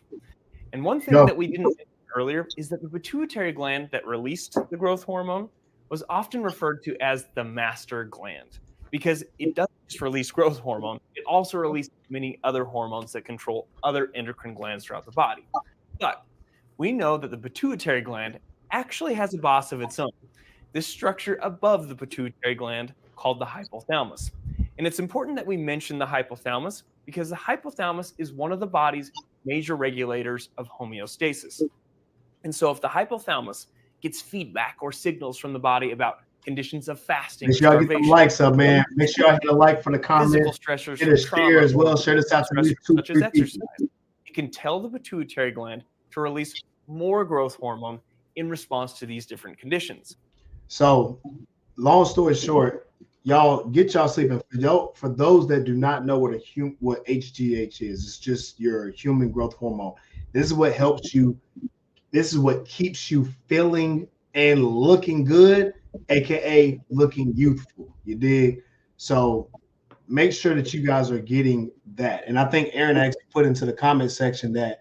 And one thing that we didn't mention earlier is that the pituitary gland that released the growth hormone was often referred to as the master gland, because it doesn't just release growth hormone, it also releases many other hormones that control other endocrine glands throughout the body. But we know that the pituitary gland actually has a boss of its own, this structure above the pituitary gland called the hypothalamus. And it's important that we mention the hypothalamus because the hypothalamus is one of the body's major regulators of homeostasis. And so if the hypothalamus gets feedback or signals from the body about conditions of fasting, make sure y'all get the likes up, man. Make sure y'all hit a like for the comment. Physical stressors, hit a share as well. Share this out to these two, such as exercise. It can tell the pituitary gland to release more growth hormone in response to these different conditions. So, long story short, y'all get y'all sleeping. For those that do not know what HGH is, it's just your human growth hormone. This is what helps you. This is what keeps you feeling and looking good, aka looking youthful. You dig? So make sure that you guys are getting that. And I think Aaron actually put into the comment section that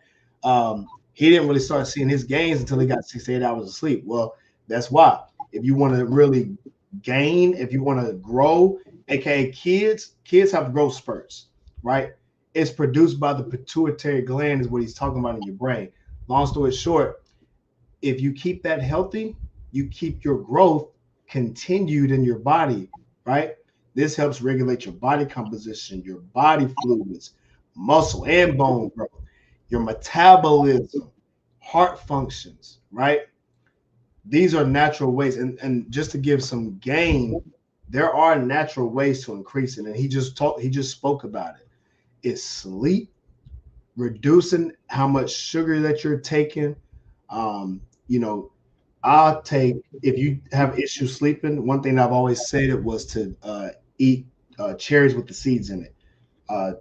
he didn't really start seeing his gains until he got 6 to 8 hours of sleep. Well, that's why. If you want to really gain, if you want to grow, aka kids have growth spurts, right? It's produced by the pituitary gland is what he's talking about in your brain. Long story short, if you keep that healthy, you keep your growth continued in your body, right? This helps regulate your body composition, your body fluids, muscle and bone growth, your metabolism, heart functions, right? These are natural ways. And just to give some gain, there are natural ways to increase it. And he just spoke about it. It's sleep, reducing how much sugar that you're taking. I'll take, if you have issues sleeping, one thing I've always said it was to eat cherries with the seeds in it.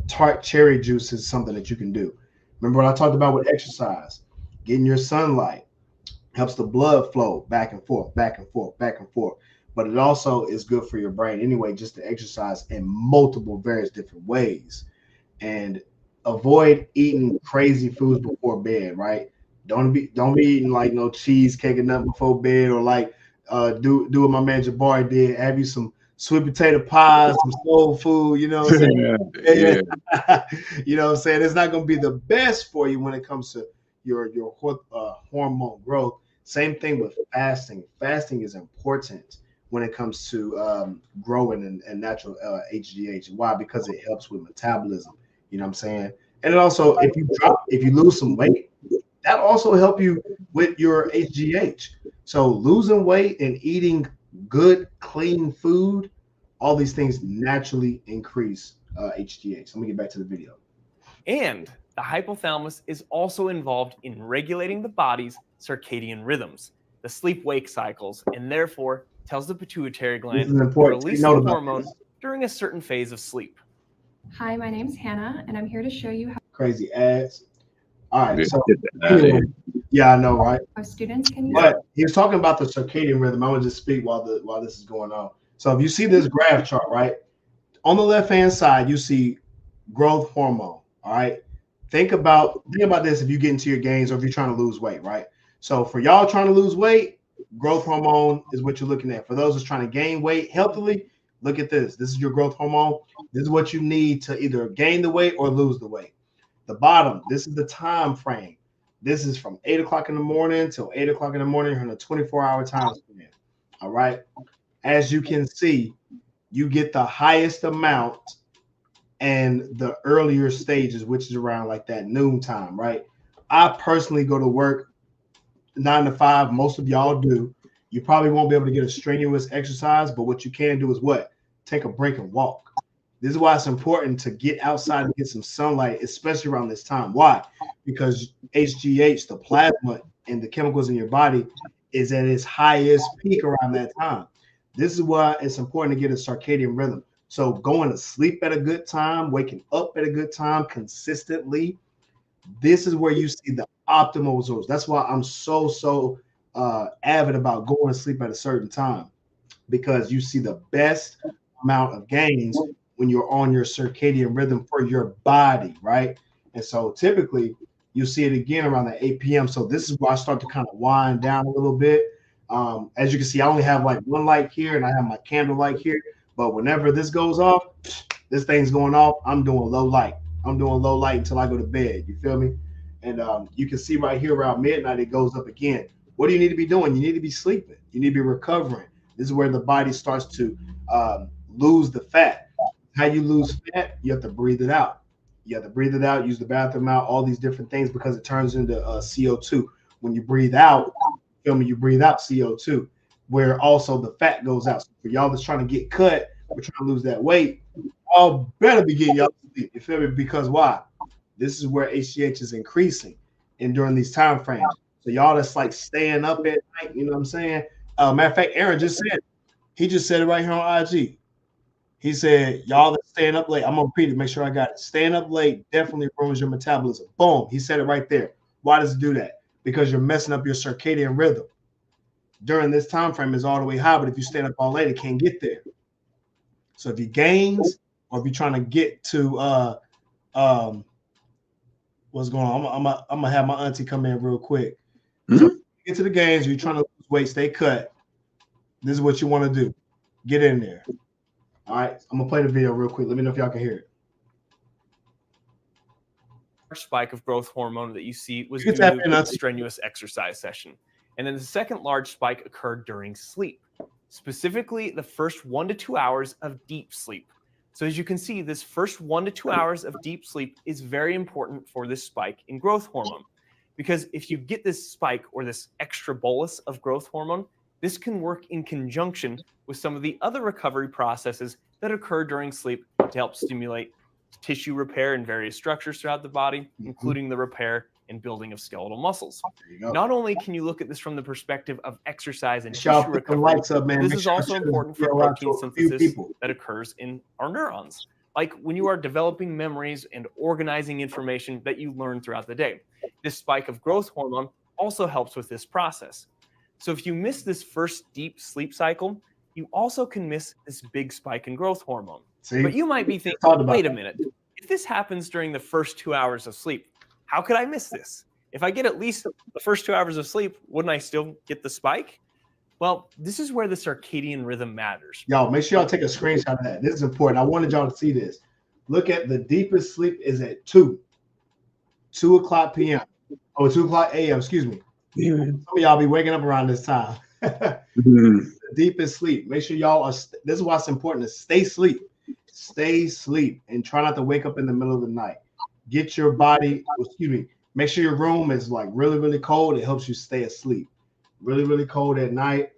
Tart cherry juice is something that you can do. Remember what I talked about with exercise, getting your sunlight helps the blood flow back and forth, back and forth, back and forth. But it also is good for your brain anyway, just to exercise in multiple various different ways. And avoid eating crazy foods before bed, right? Don't be eating like no cheesecake or nothing before bed, or like do what my man Jabari did. Have you some sweet potato pies, some soul food. You know what I'm saying? Yeah. You know what I'm saying? It's not going to be the best for you when it comes to your hormone growth. Same thing with fasting. Fasting is important when it comes to growing and natural HGH. Why? Because it helps with metabolism. You know what I'm saying? And it also, if you lose some weight, that also help you with your HGH. So losing weight and eating good, clean food, all these things naturally increase HGH. Let me get back to the video. And the hypothalamus is also involved in regulating the body's circadian rhythms, the sleep-wake cycles, and therefore tells the pituitary gland to release the hormone during a certain phase of sleep. Hi, my name's Hannah, and I'm here to show you Crazy ads. All right, so anyway, yeah, I know, right? how students can use. But he was talking about the circadian rhythm. I'm gonna just speak while this is going on. So if you see this graph chart, right, on the left-hand side, you see growth hormone. All right, think about this if you get into your gains or if you're trying to lose weight, right? So for y'all trying to lose weight, growth hormone is what you're looking at. For those who's trying to gain weight healthily, look at this. This is your growth hormone. This is what you need to either gain the weight or lose the weight. The bottom, this is the time frame. This is from 8 o'clock in the morning till 8 o'clock in the morning in a 24-hour time span. All right. As you can see, you get the highest amount and the earlier stages, which is around like that noon time, right? I personally go to work 9 to 5. Most of y'all do. You probably won't be able to get a strenuous exercise, but what you can do is what? Take a break and walk. This is why it's important to get outside and get some sunlight, especially around this time. Why? Because HGH, the plasma and the chemicals in your body, is at its highest peak around that time. This is why it's important to get a circadian rhythm. So going to sleep at a good time, waking up at a good time consistently, this is where you see the optimal results. That's why I'm so avid about going to sleep at a certain time, because you see the best amount of gains when you're on your circadian rhythm for your body, right? And so typically you see it again around the 8 p.m. So this is where I start to kind of wind down a little bit. As you can see, I only have like one light here and I have my candle light here. But whenever this goes off, this thing's going off, I'm doing low light. I'm doing low light until I go to bed. You feel me? And you can see right here around midnight, it goes up again. What do you need to be doing? You need to be sleeping. You need to be recovering. This is where the body starts to lose the fat. How you lose fat? You have to breathe it out. You have to breathe it out, use the bathroom out, all these different things, because it turns into CO2. When you breathe out, you breathe out CO2, where also the fat goes out. So for y'all that's trying to get cut, we're trying to lose that weight, y'all better be getting y'all sleep. You feel me? Because why? This is where HGH is increasing and during these time frames. So y'all that's like staying up at night, you know what I'm saying? Matter of fact, Aaron just said, he just said it right here on IG. He said, y'all that staying up late, I'm going to repeat it, make sure I got it. Staying up late definitely ruins your metabolism. Boom. He said it right there. Why does it do that? Because you're messing up your circadian rhythm. During this time frame is all the way high, but if you stay up all late, it can't get there. So if you gains or if you're trying to get to what's going on, I'm gonna have my auntie come in real quick. So if you get to the gains, you're trying to lose weight, stay cut. This is what you want to do. Get in there. All right, I'm gonna play the video real quick. Let me know if y'all can hear it. Spike of growth hormone that you see was due to a strenuous exercise session. And then the second large spike occurred during sleep, specifically the first 1 to 2 hours of deep sleep. So as you can see, this first 1 to 2 hours of deep sleep is very important for this spike in growth hormone, because if you get this spike or this extra bolus of growth hormone, this can work in conjunction with some of the other recovery processes that occur during sleep to help stimulate tissue repair in various structures throughout the body, including the repair and building of skeletal muscles. Not only can you look at this from the perspective of exercise and tissue recovery, this is also important for protein synthesis that occurs in our neurons, like when you are developing memories and organizing information that you learn throughout the day. This spike of growth hormone also helps with this process. So if you miss this first deep sleep cycle, you also can miss this big spike in growth hormone. But you might be thinking, wait a minute, if this happens during the first 2 hours of sleep, how could I miss this? If I get at least the first 2 hours of sleep, wouldn't I still get the spike? Well, this is where the circadian rhythm matters. Y'all, make sure y'all take a screenshot of that. This is important. I wanted y'all to see this. Look at the deepest sleep is at 2 o'clock p.m. Oh, 2 o'clock a.m. Excuse me. Some of y'all be waking up around this time. The deepest sleep. Make sure y'all are. This is why it's important to stay asleep. Stay asleep and try not to wake up in the middle of the night. Get your body. Excuse me. Make sure your room is like really, really cold. It helps you stay asleep. Really, really cold at night.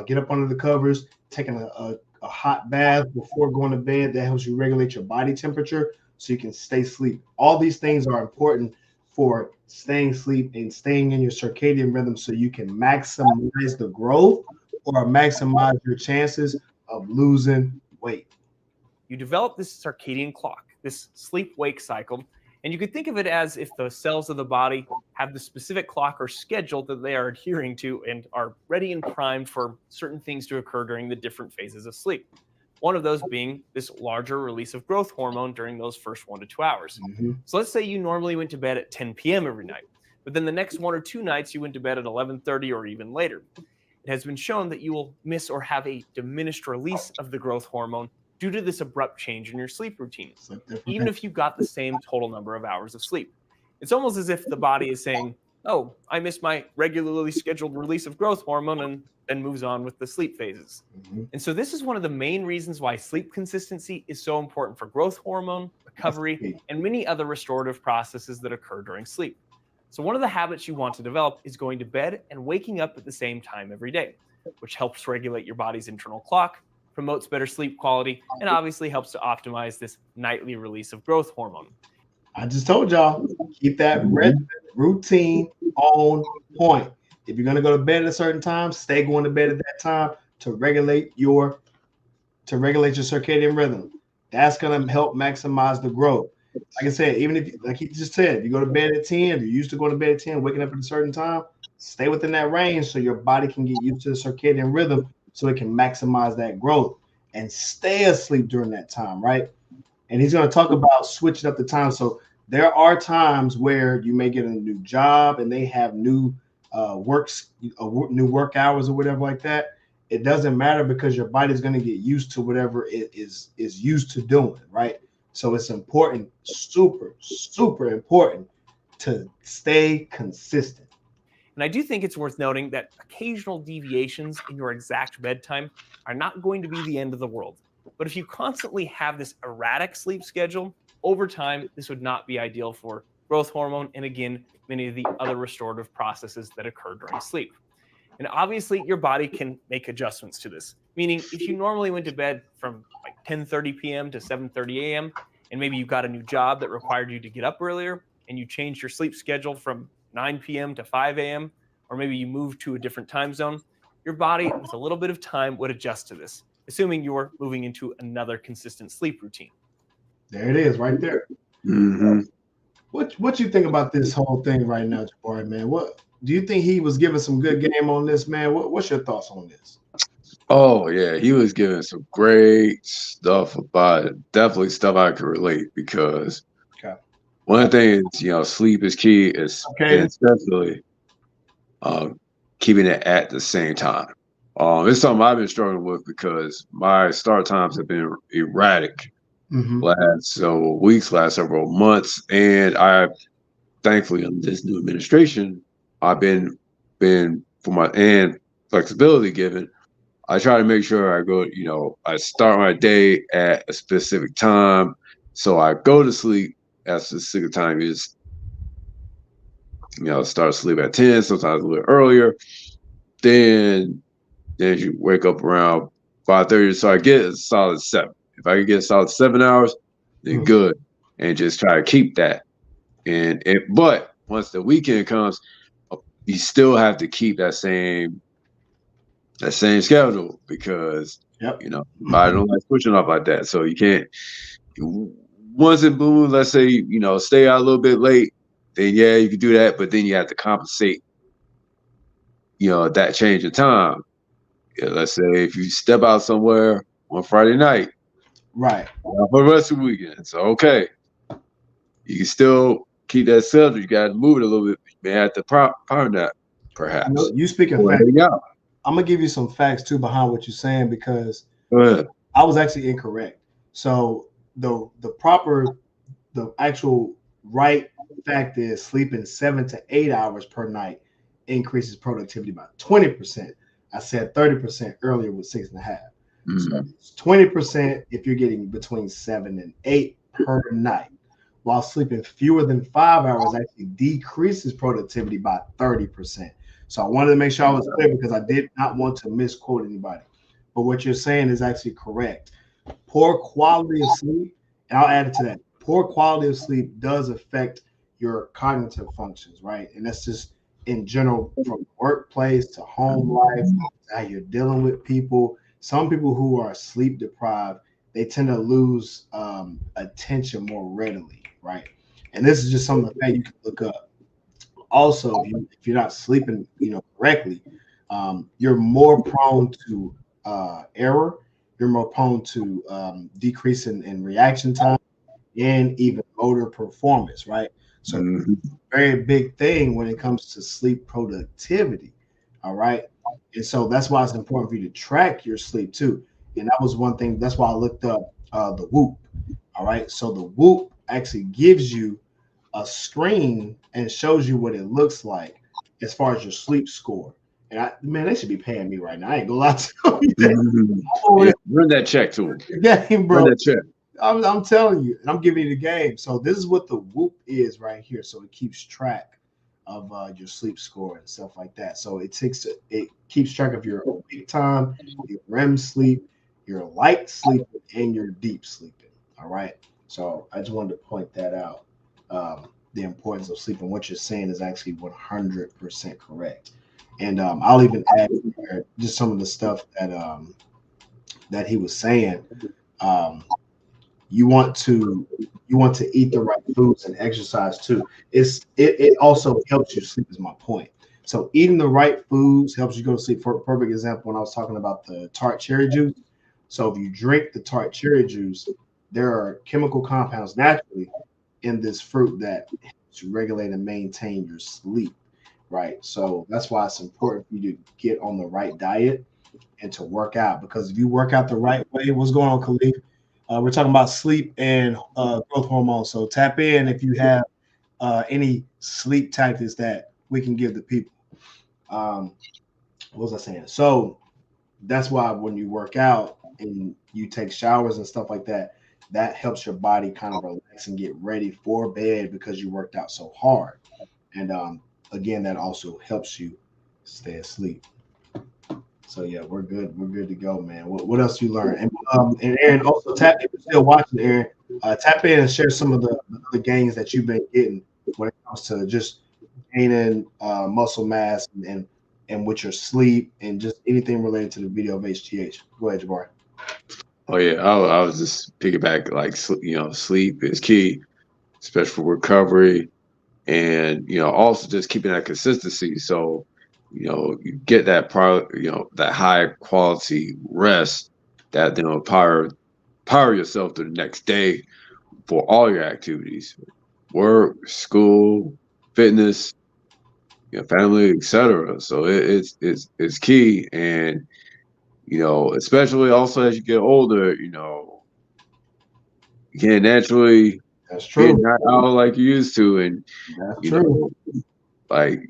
Get up under the covers. Taking a hot bath before going to bed. That helps you regulate your body temperature so you can stay asleep. All these things are important for staying asleep and staying in your circadian rhythm so you can maximize the growth or maximize your chances of losing weight. You develop this circadian clock, this sleep-wake cycle, and you could think of it as if the cells of the body have the specific clock or schedule that they are adhering to and are ready and primed for certain things to occur during the different phases of sleep. One of those being this larger release of growth hormone during those first 1 to 2 hours. So let's say you normally went to bed at 10 p.m. every night, but then the next 1 or 2 nights you went to bed at 11:30 or even later. It has been shown that you will miss or have a diminished release of the growth hormone due to this abrupt change in your sleep routine, even if you got the same total number of hours of sleep. It's almost as if the body is saying, oh, I missed my regularly scheduled release of growth hormone, and then moves on with the sleep phases. And so this is one of the main reasons why sleep consistency is so important for growth hormone, recovery, and many other restorative processes that occur during sleep. So one of the habits you want to develop is going to bed and waking up at the same time every day, which helps regulate your body's internal clock, promotes better sleep quality, and obviously helps to optimize this nightly release of growth hormone. I just told y'all, keep that routine on point. If you're going to go to bed at a certain time, stay going to bed at that time to regulate your circadian rhythm. That's going to help maximize the growth. Like I said, even if, like he just said, if you go to bed at 10, if you're used to going to bed at 10, waking up at a certain time, stay within that range so your body can get used to the circadian rhythm so it can maximize that growth and stay asleep during that time, right? And he's going to talk about switching up the time. So there are times where you may get a new job and they have new new work hours or whatever like that. It doesn't matter because your body's going to get used to whatever it is used to doing, right? So it's important, super, super important to stay consistent. And I do think it's worth noting that occasional deviations in your exact bedtime are not going to be the end of the world. But if you constantly have this erratic sleep schedule, over time, this would not be ideal for growth hormone and, again, many of the other restorative processes that occur during sleep. And obviously, your body can make adjustments to this, meaning if you normally went to bed from like 10:30 p.m. to 7:30 a.m., and maybe you got a new job that required you to get up earlier, and you changed your sleep schedule from 9 p.m. to 5 a.m., or maybe you moved to a different time zone, your body, with a little bit of time, would adjust to this, assuming you're moving into another consistent sleep routine. There it is, right there. What you think about this whole thing right now, Jabari, man? What do you think he was giving some good game on this, man? What's your thoughts on this? Oh yeah, he was giving some great stuff about it. Definitely stuff I could relate because one thing is, sleep is key, especially keeping it at the same time. It's something I've been struggling with because my start times have been erratic last several weeks, last several months, and I thankfully under this new administration, I've been for my and flexibility given. I try to make sure I go, I start my day at a specific time. So I go to sleep at a specific time. You just, start sleep at 10, sometimes a little earlier. Then you wake up around 5:30. So I get a solid 7. If I can get a solid 7 hours, then good. And just try to keep that. But once the weekend comes, you still have to keep that same schedule because I don't like switching off like that. So you can't once it moves, let's say stay out a little bit late, then you can do that, but then you have to compensate that change of time. Let's say if you step out somewhere on Friday night, right, for the rest of the weekend, so okay, you can still keep that schedule. You got to move it a little bit. You may have to power nap, perhaps. You speaking facts. I'm gonna give you some facts too behind what you're saying because Go ahead. I was actually incorrect. So the actual right fact is sleeping 7 to 8 hours per night increases productivity by 20%. I said 30% earlier with 6.5. So it's 20% if you're getting between 7 and 8 per night, while sleeping fewer than 5 hours actually decreases productivity by 30%. So I wanted to make sure I was clear because I did not want to misquote anybody. But what you're saying is actually correct. Poor quality of sleep, and I'll add it to that. Poor quality of sleep does affect your cognitive functions, right? And that's just in general from workplace to home life, how you're dealing with people. Some people who are sleep deprived, they tend to lose attention more readily, right? And this is just something that you can look up. Also, if you're not sleeping, correctly, you're more prone to error. You're more prone to decrease in reaction time and even motor performance, right? So, very big thing when it comes to sleep productivity. All right. And so that's why it's important for you to track your sleep too. And that was one thing. That's why I looked up the Whoop. All right. So the Whoop actually gives you a screen and shows you what it looks like as far as your sleep score. And man, they should be paying me right now. I ain't gonna lie to you. Yeah, run that check to him. Game, bro. Run that check. I'm telling you, and I'm giving you the game. So this is what the Whoop is right here. So it keeps track of your sleep score and stuff like that. So it keeps track of your awake time, your REM sleep, your light sleep, and your deep sleeping. All right. So I just wanted to point that out. The importance of sleep and what you're saying is actually 100% correct. And I'll even add here just some of the stuff that he was saying. You want to eat the right foods and exercise too. It also helps you sleep is my point. So eating the right foods helps you go to sleep. For a perfect example, when I was talking about the tart cherry juice. So if you drink the tart cherry juice, there are chemical compounds naturally in this fruit that helps you regulate and maintain your sleep, right? So that's why it's important for you to get on the right diet and to work out, because if you work out the right way, what's going on, Khalif? We're talking about sleep and growth hormone. So tap in if you have any sleep tactics that we can give the people. What was I saying? So that's why when you work out and you take showers and stuff like that, that helps your body kind of relax and get ready for bed because you worked out so hard. And again, that also helps you stay asleep. So yeah, we're good. We're good to go, man. What else you learn? And Aaron, also tap if you're still watching, Aaron, tap in and share some of the gains that you've been getting when it comes to just gaining muscle mass and with your sleep and just anything related to the video of HGH. Go ahead, Jabari. Oh yeah, I was just piggyback like sleep is key, especially for recovery, and also just keeping that consistency. So you get that that high quality rest that power yourself to the next day for all your activities, work, school, fitness, family, etc. So it's key, and especially also as you get older, you can't naturally That's true. get knocked out like you used to, and That's true. like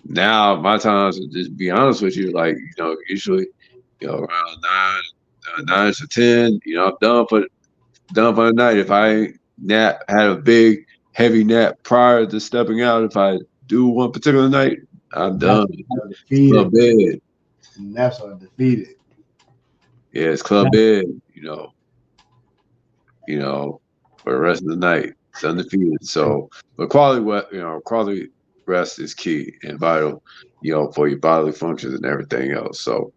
now my times, just be honest with you, like usually around 9 to 10, I'm done for the night. If I ain't had a big heavy nap prior to stepping out, if I do one particular night, I'm done. Club bed. Naps are defeated. Yeah, it's club bed. For the rest of the night, it's undefeated. So, but quality rest is key and vital, for your bodily functions and everything else. So,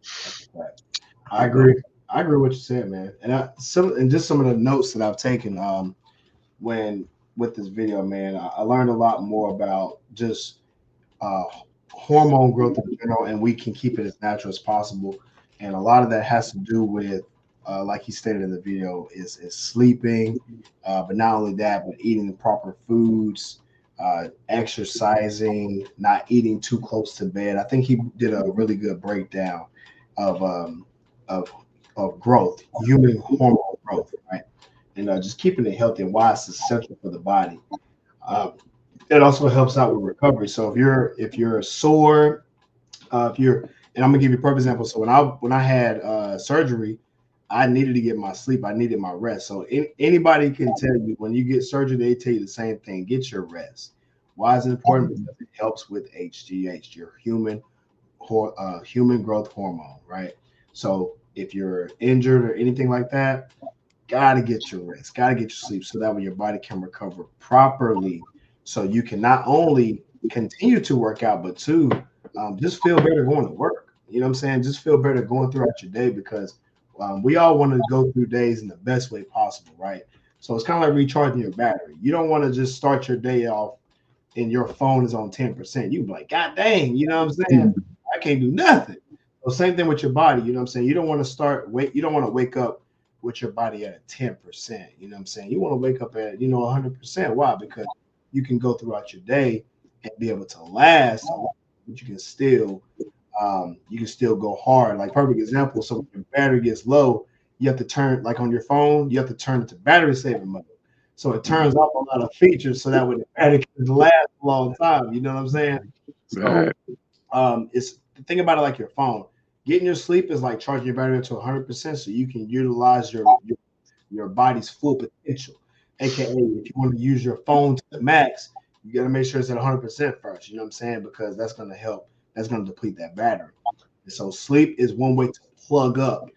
I agree. I agree with what you said, man. And just some of the notes that I've taken with this video, man. I learned a lot more about just hormone growth in general, and we can keep it as natural as possible. And a lot of that has to do with, like he stated in the video, is sleeping, but not only that, but eating the proper foods, exercising, not eating too close to bed. I think he did a really good breakdown of um, of of growth, human hormone growth, right? And just keeping it healthy and why it's essential for the body. Um, it also helps out with recovery. So if you're sore, if you're and I'm gonna give you a perfect example. So when I had surgery, I needed to get my sleep. I needed my rest. So anybody can tell you when you get surgery, they tell you the same thing: get your rest. Why is it important? Because it helps with HGH, your human growth hormone, right? So if you're injured or anything like that, gotta get your rest, gotta get your sleep, so that way your body can recover properly. So you can not only continue to work out, but two, just feel better going to work. You know what I'm saying? Just feel better going throughout your day because we all want to go through days in the best way possible, right? So it's kind of like recharging your battery. You don't want to just start your day off and your phone is on 10%. You be like, God dang, you know what I'm saying? I can't do nothing. So same thing with your body, you know what I'm saying? You don't want to you don't want to wake up with your body at 10%. You know what I'm saying? You want to wake up at, 100%. Why? Because you can go throughout your day and be able to last, but you can still go hard. Like perfect example. So when your battery gets low, you have to turn like on your phone, you have to turn it to battery saving mode. So it turns off a lot of features so that way the battery can last a long time. You know what I'm saying? So Right. it's the thing about it like your phone. Getting your sleep is like charging your battery to 100% so you can utilize your body's full potential. AKA, if you want to use your phone to the max, you got to make sure it's at 100% first. You know what I'm saying? Because that's going to help. That's going to deplete that battery. And so sleep is one way to plug up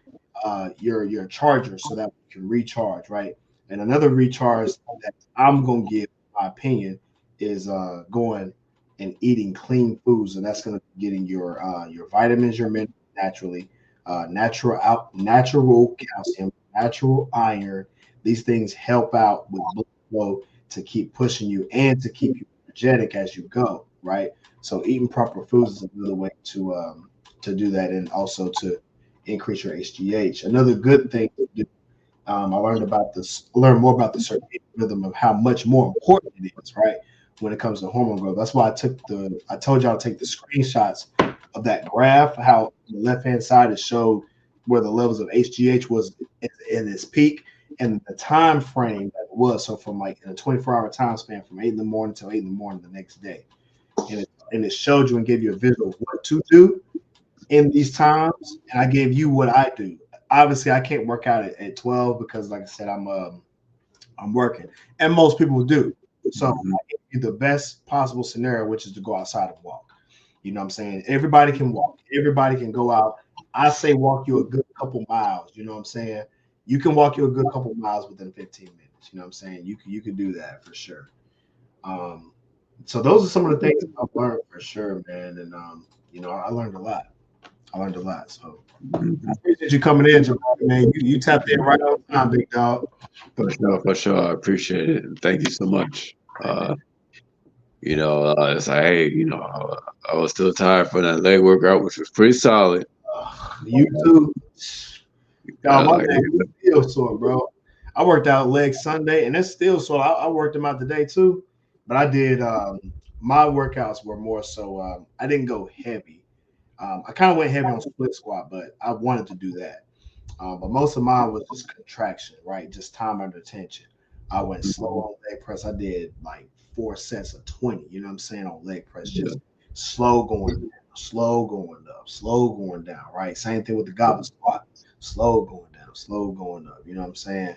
your charger so that you can recharge, right? And another recharge that I'm going to give, in my opinion, is going and eating clean foods, and that's going to be getting your vitamins, your minerals naturally, natural calcium, natural iron. These things help out with blood flow to keep pushing you and to keep you energetic as you go, right? So eating proper foods is another way to do that, and also to increase your HGH. Another good thing to do. Learned more about the circadian rhythm of how much more important it is, right? When it comes to hormone growth. That's why I told y'all to take the screenshots of that graph, how the left-hand side it showed where the levels of HGH was in its peak and the time frame that it was. So from like in a 24-hour time span from 8 in the morning till 8 in the morning the next day. And it showed you and gave you a visual of what to do in these times. And I gave you what I do. Obviously, I can't work out at 12 because, like I said, I'm working, and most people do. So I give you the best possible scenario, which is to go outside and walk. You know what I'm saying? Everybody can walk. Everybody can go out. I say walk you a good couple miles. You know what I'm saying? You can walk you a good couple miles within 15 minutes. You know what I'm saying? You can do that for sure. So those are some of the things I've learned for sure, man. And I learned a lot. So I appreciate you coming in, Jamal, man. You tapped in right on time, big dog. For sure. I appreciate it. Thank you so much. It's like, hey, I was still tired from that leg workout, which was pretty solid. You too. God, my Like, leg is still sore, bro. I worked out legs Sunday, and it's still sore. I worked them out today too, but I did. My workouts were more so. I didn't go heavy. I kind of went heavy on split squat, but I wanted to do that. But most of mine was just contraction, right? Just time under tension. I went slow on leg press. I did like 4 sets of 20, you know what I'm saying, on leg press. Just slow going down, slow going up, slow going down, right? Same thing with the goblet squat. Slow going down, slow going up. You know what I'm saying?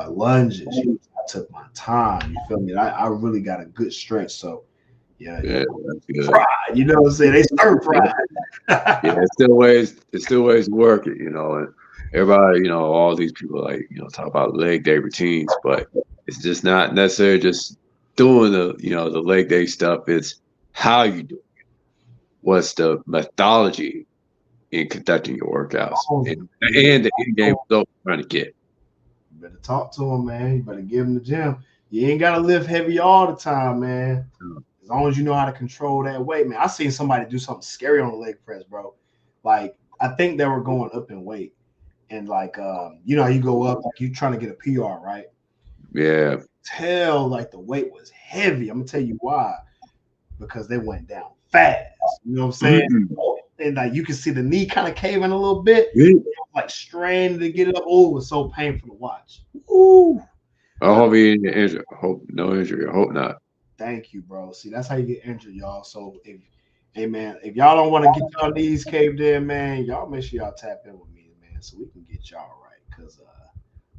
Lunges. I took my time. You feel me? I really got a good stretch. So yeah, that's good. fried. You know what I'm saying? They stir fried. It still ways to work it, and everybody, all these people like, talk about leg day routines, but it's just not necessarily just doing the leg day stuff. It's how you do it. What's the methodology in conducting your workouts and the in-game result you're trying to get. You better talk to him, man. You better give him the gym. You ain't gotta lift heavy all the time, man. As long as you know how to control that weight, man. I seen somebody do something scary on the leg press, bro. Like I think they were going up in weight, and like you go up, like you trying to get a PR, right? Yeah. tell like the weight was heavy. I'm gonna tell you why. Because they went down fast. You know what I'm saying? Mm-hmm. And like you can see the knee kind of caving a little bit. Yeah. Like straining to get it up. Oh, it was so painful to watch. Ooh. I hope he ain't injured. I hope no injury. I hope not. Thank you, bro. See, that's how you get injured, y'all. So if y'all don't want to get y'all knees caved in, man, y'all make sure y'all tap in with me, man, so we can get y'all right. Because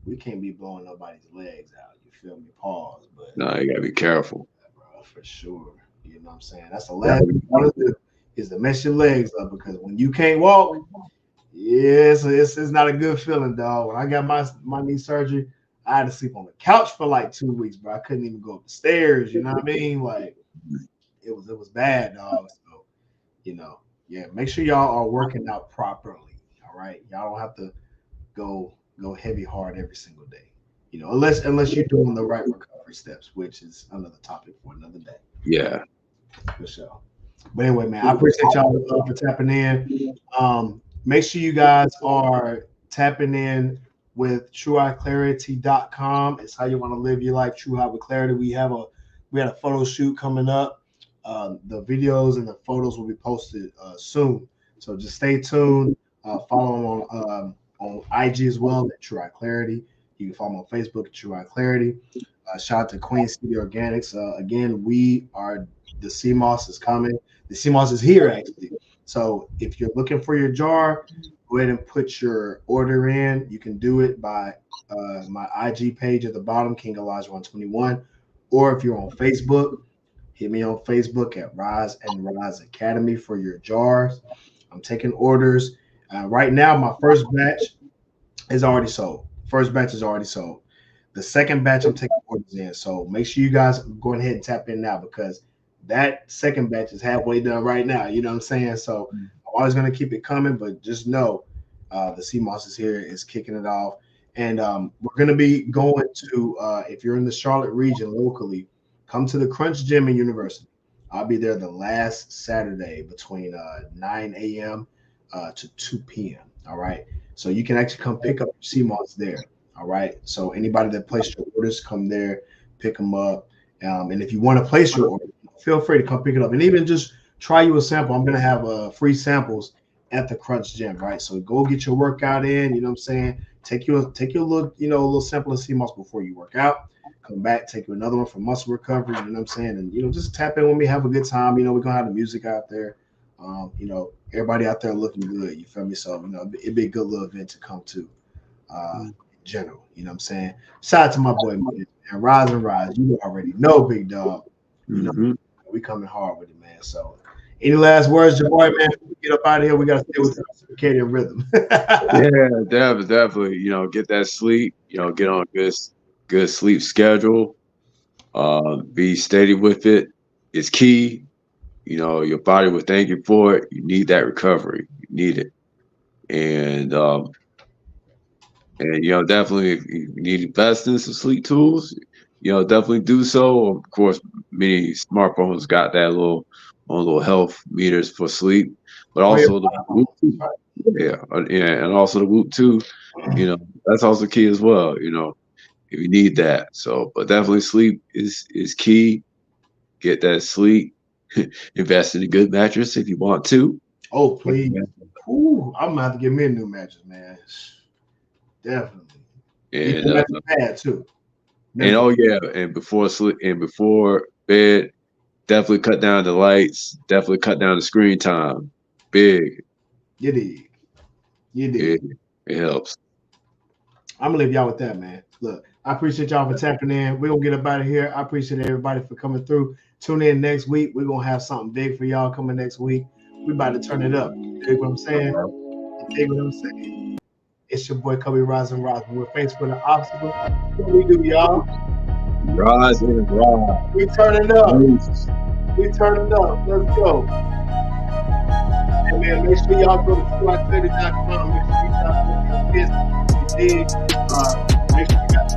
we can't be blowing nobody's legs out. You feel me? Pause. But No, you gotta be careful. bro, for sure. You know what I'm saying? That's the last thing you want to do is to mess your legs up, because when you can't walk, it's not a good feeling, dog. When I got my knee surgery, I had to sleep on the couch for like 2 weeks, bro. I couldn't even go up the stairs. You know what I mean? Like it was bad, dog. So, you know, yeah, make sure y'all are working out properly. All right, y'all don't have to go heavy hard every single day. You know, unless you're doing the right recovery steps, which is another topic for another day. Yeah. For sure. But anyway, man, I appreciate y'all for tapping in. Make sure you guys are tapping in with TrueEyeClarity.com. It's how you want to live your life. True Eye with Clarity. We had a photo shoot coming up. The videos and the photos will be posted soon. So just stay tuned. Follow them on IG as well at True Eye Clarity. You can follow them on Facebook at True Eye Clarity. Shout out to Queen City Organics. Again, the CMOS is coming. The CMOS is here, actually. So if you're looking for your jar, go ahead and put your order in. You can do it by my IG page at the bottom, King Alajuwan21. Or if you're on Facebook, hit me on Facebook at Rise and Rise Academy for your jars. I'm taking orders. Right now, my first batch is already sold. The second batch, I'm taking orders in. So make sure you guys go ahead and tap in now, because that second batch is halfway done right now. You know what I'm saying? So I'm always going to keep it coming, but just know the CMOS is here, is kicking it off. And we're going to be going to, if you're in the Charlotte region locally, come to the Crunch Gym in University. I'll be there the last Saturday between 9 a.m. To 2 p.m. All right. So you can actually come pick up your CMOS there. All right. So anybody that placed your orders, come there, pick them up. And if you want to place your order, feel free to come pick it up. And even just try you a sample. I'm going to have free samples at the Crunch Gym, right? So go get your workout in. You know what I'm saying? Take your little, a little sample of CMOS before you work out. Come back, take you another one for muscle recovery. You know what I'm saying? And, just tap in with me, have a good time. We're going to have the music out there. Everybody out there looking good. You feel me? So, it'd be a good little event to come to in general. You know what I'm saying? Shout out to my boy, man. And Rise and Rise. You already know, big dog. We coming hard with it, man. So, any last words, your boy, man? Get up out of here. We got to stay with the circadian rhythm. Yeah, definitely. Get that sleep. Get on a good sleep schedule. Be steady with it. It's key. Your body will thank you for it. You need that recovery. You need it. And definitely if you need to invest in some sleep tools, definitely do so. Of course, many smartphones got that little health meters for sleep, but also the Whoop too. And also the Whoop too. That's also key as well. If you need that. So, but definitely sleep is key. Get that sleep. Invest in a good mattress if you want to. Oh, please. Ooh, I'm gonna have to get me a new mattress, man. Definitely. And bad too. And before sleep and before bed, definitely cut down the lights. Definitely cut down the screen time. Big. You did. It helps. I'm gonna leave y'all with that, man. Look, I appreciate y'all for tapping in. We're gonna get up out of here. I appreciate everybody for coming through. Tune in next week. We're gonna have something big for y'all coming next week. We about to turn it up. You dig what I'm saying? It's your boy Cobe Rise and Rise. We're faced with an obstacle. What we do, y'all? Rise and rise. We turn it up. Let's go. And man, make sure y'all go to TrueEyeClarity.com. Make sure you got this. Make sure you got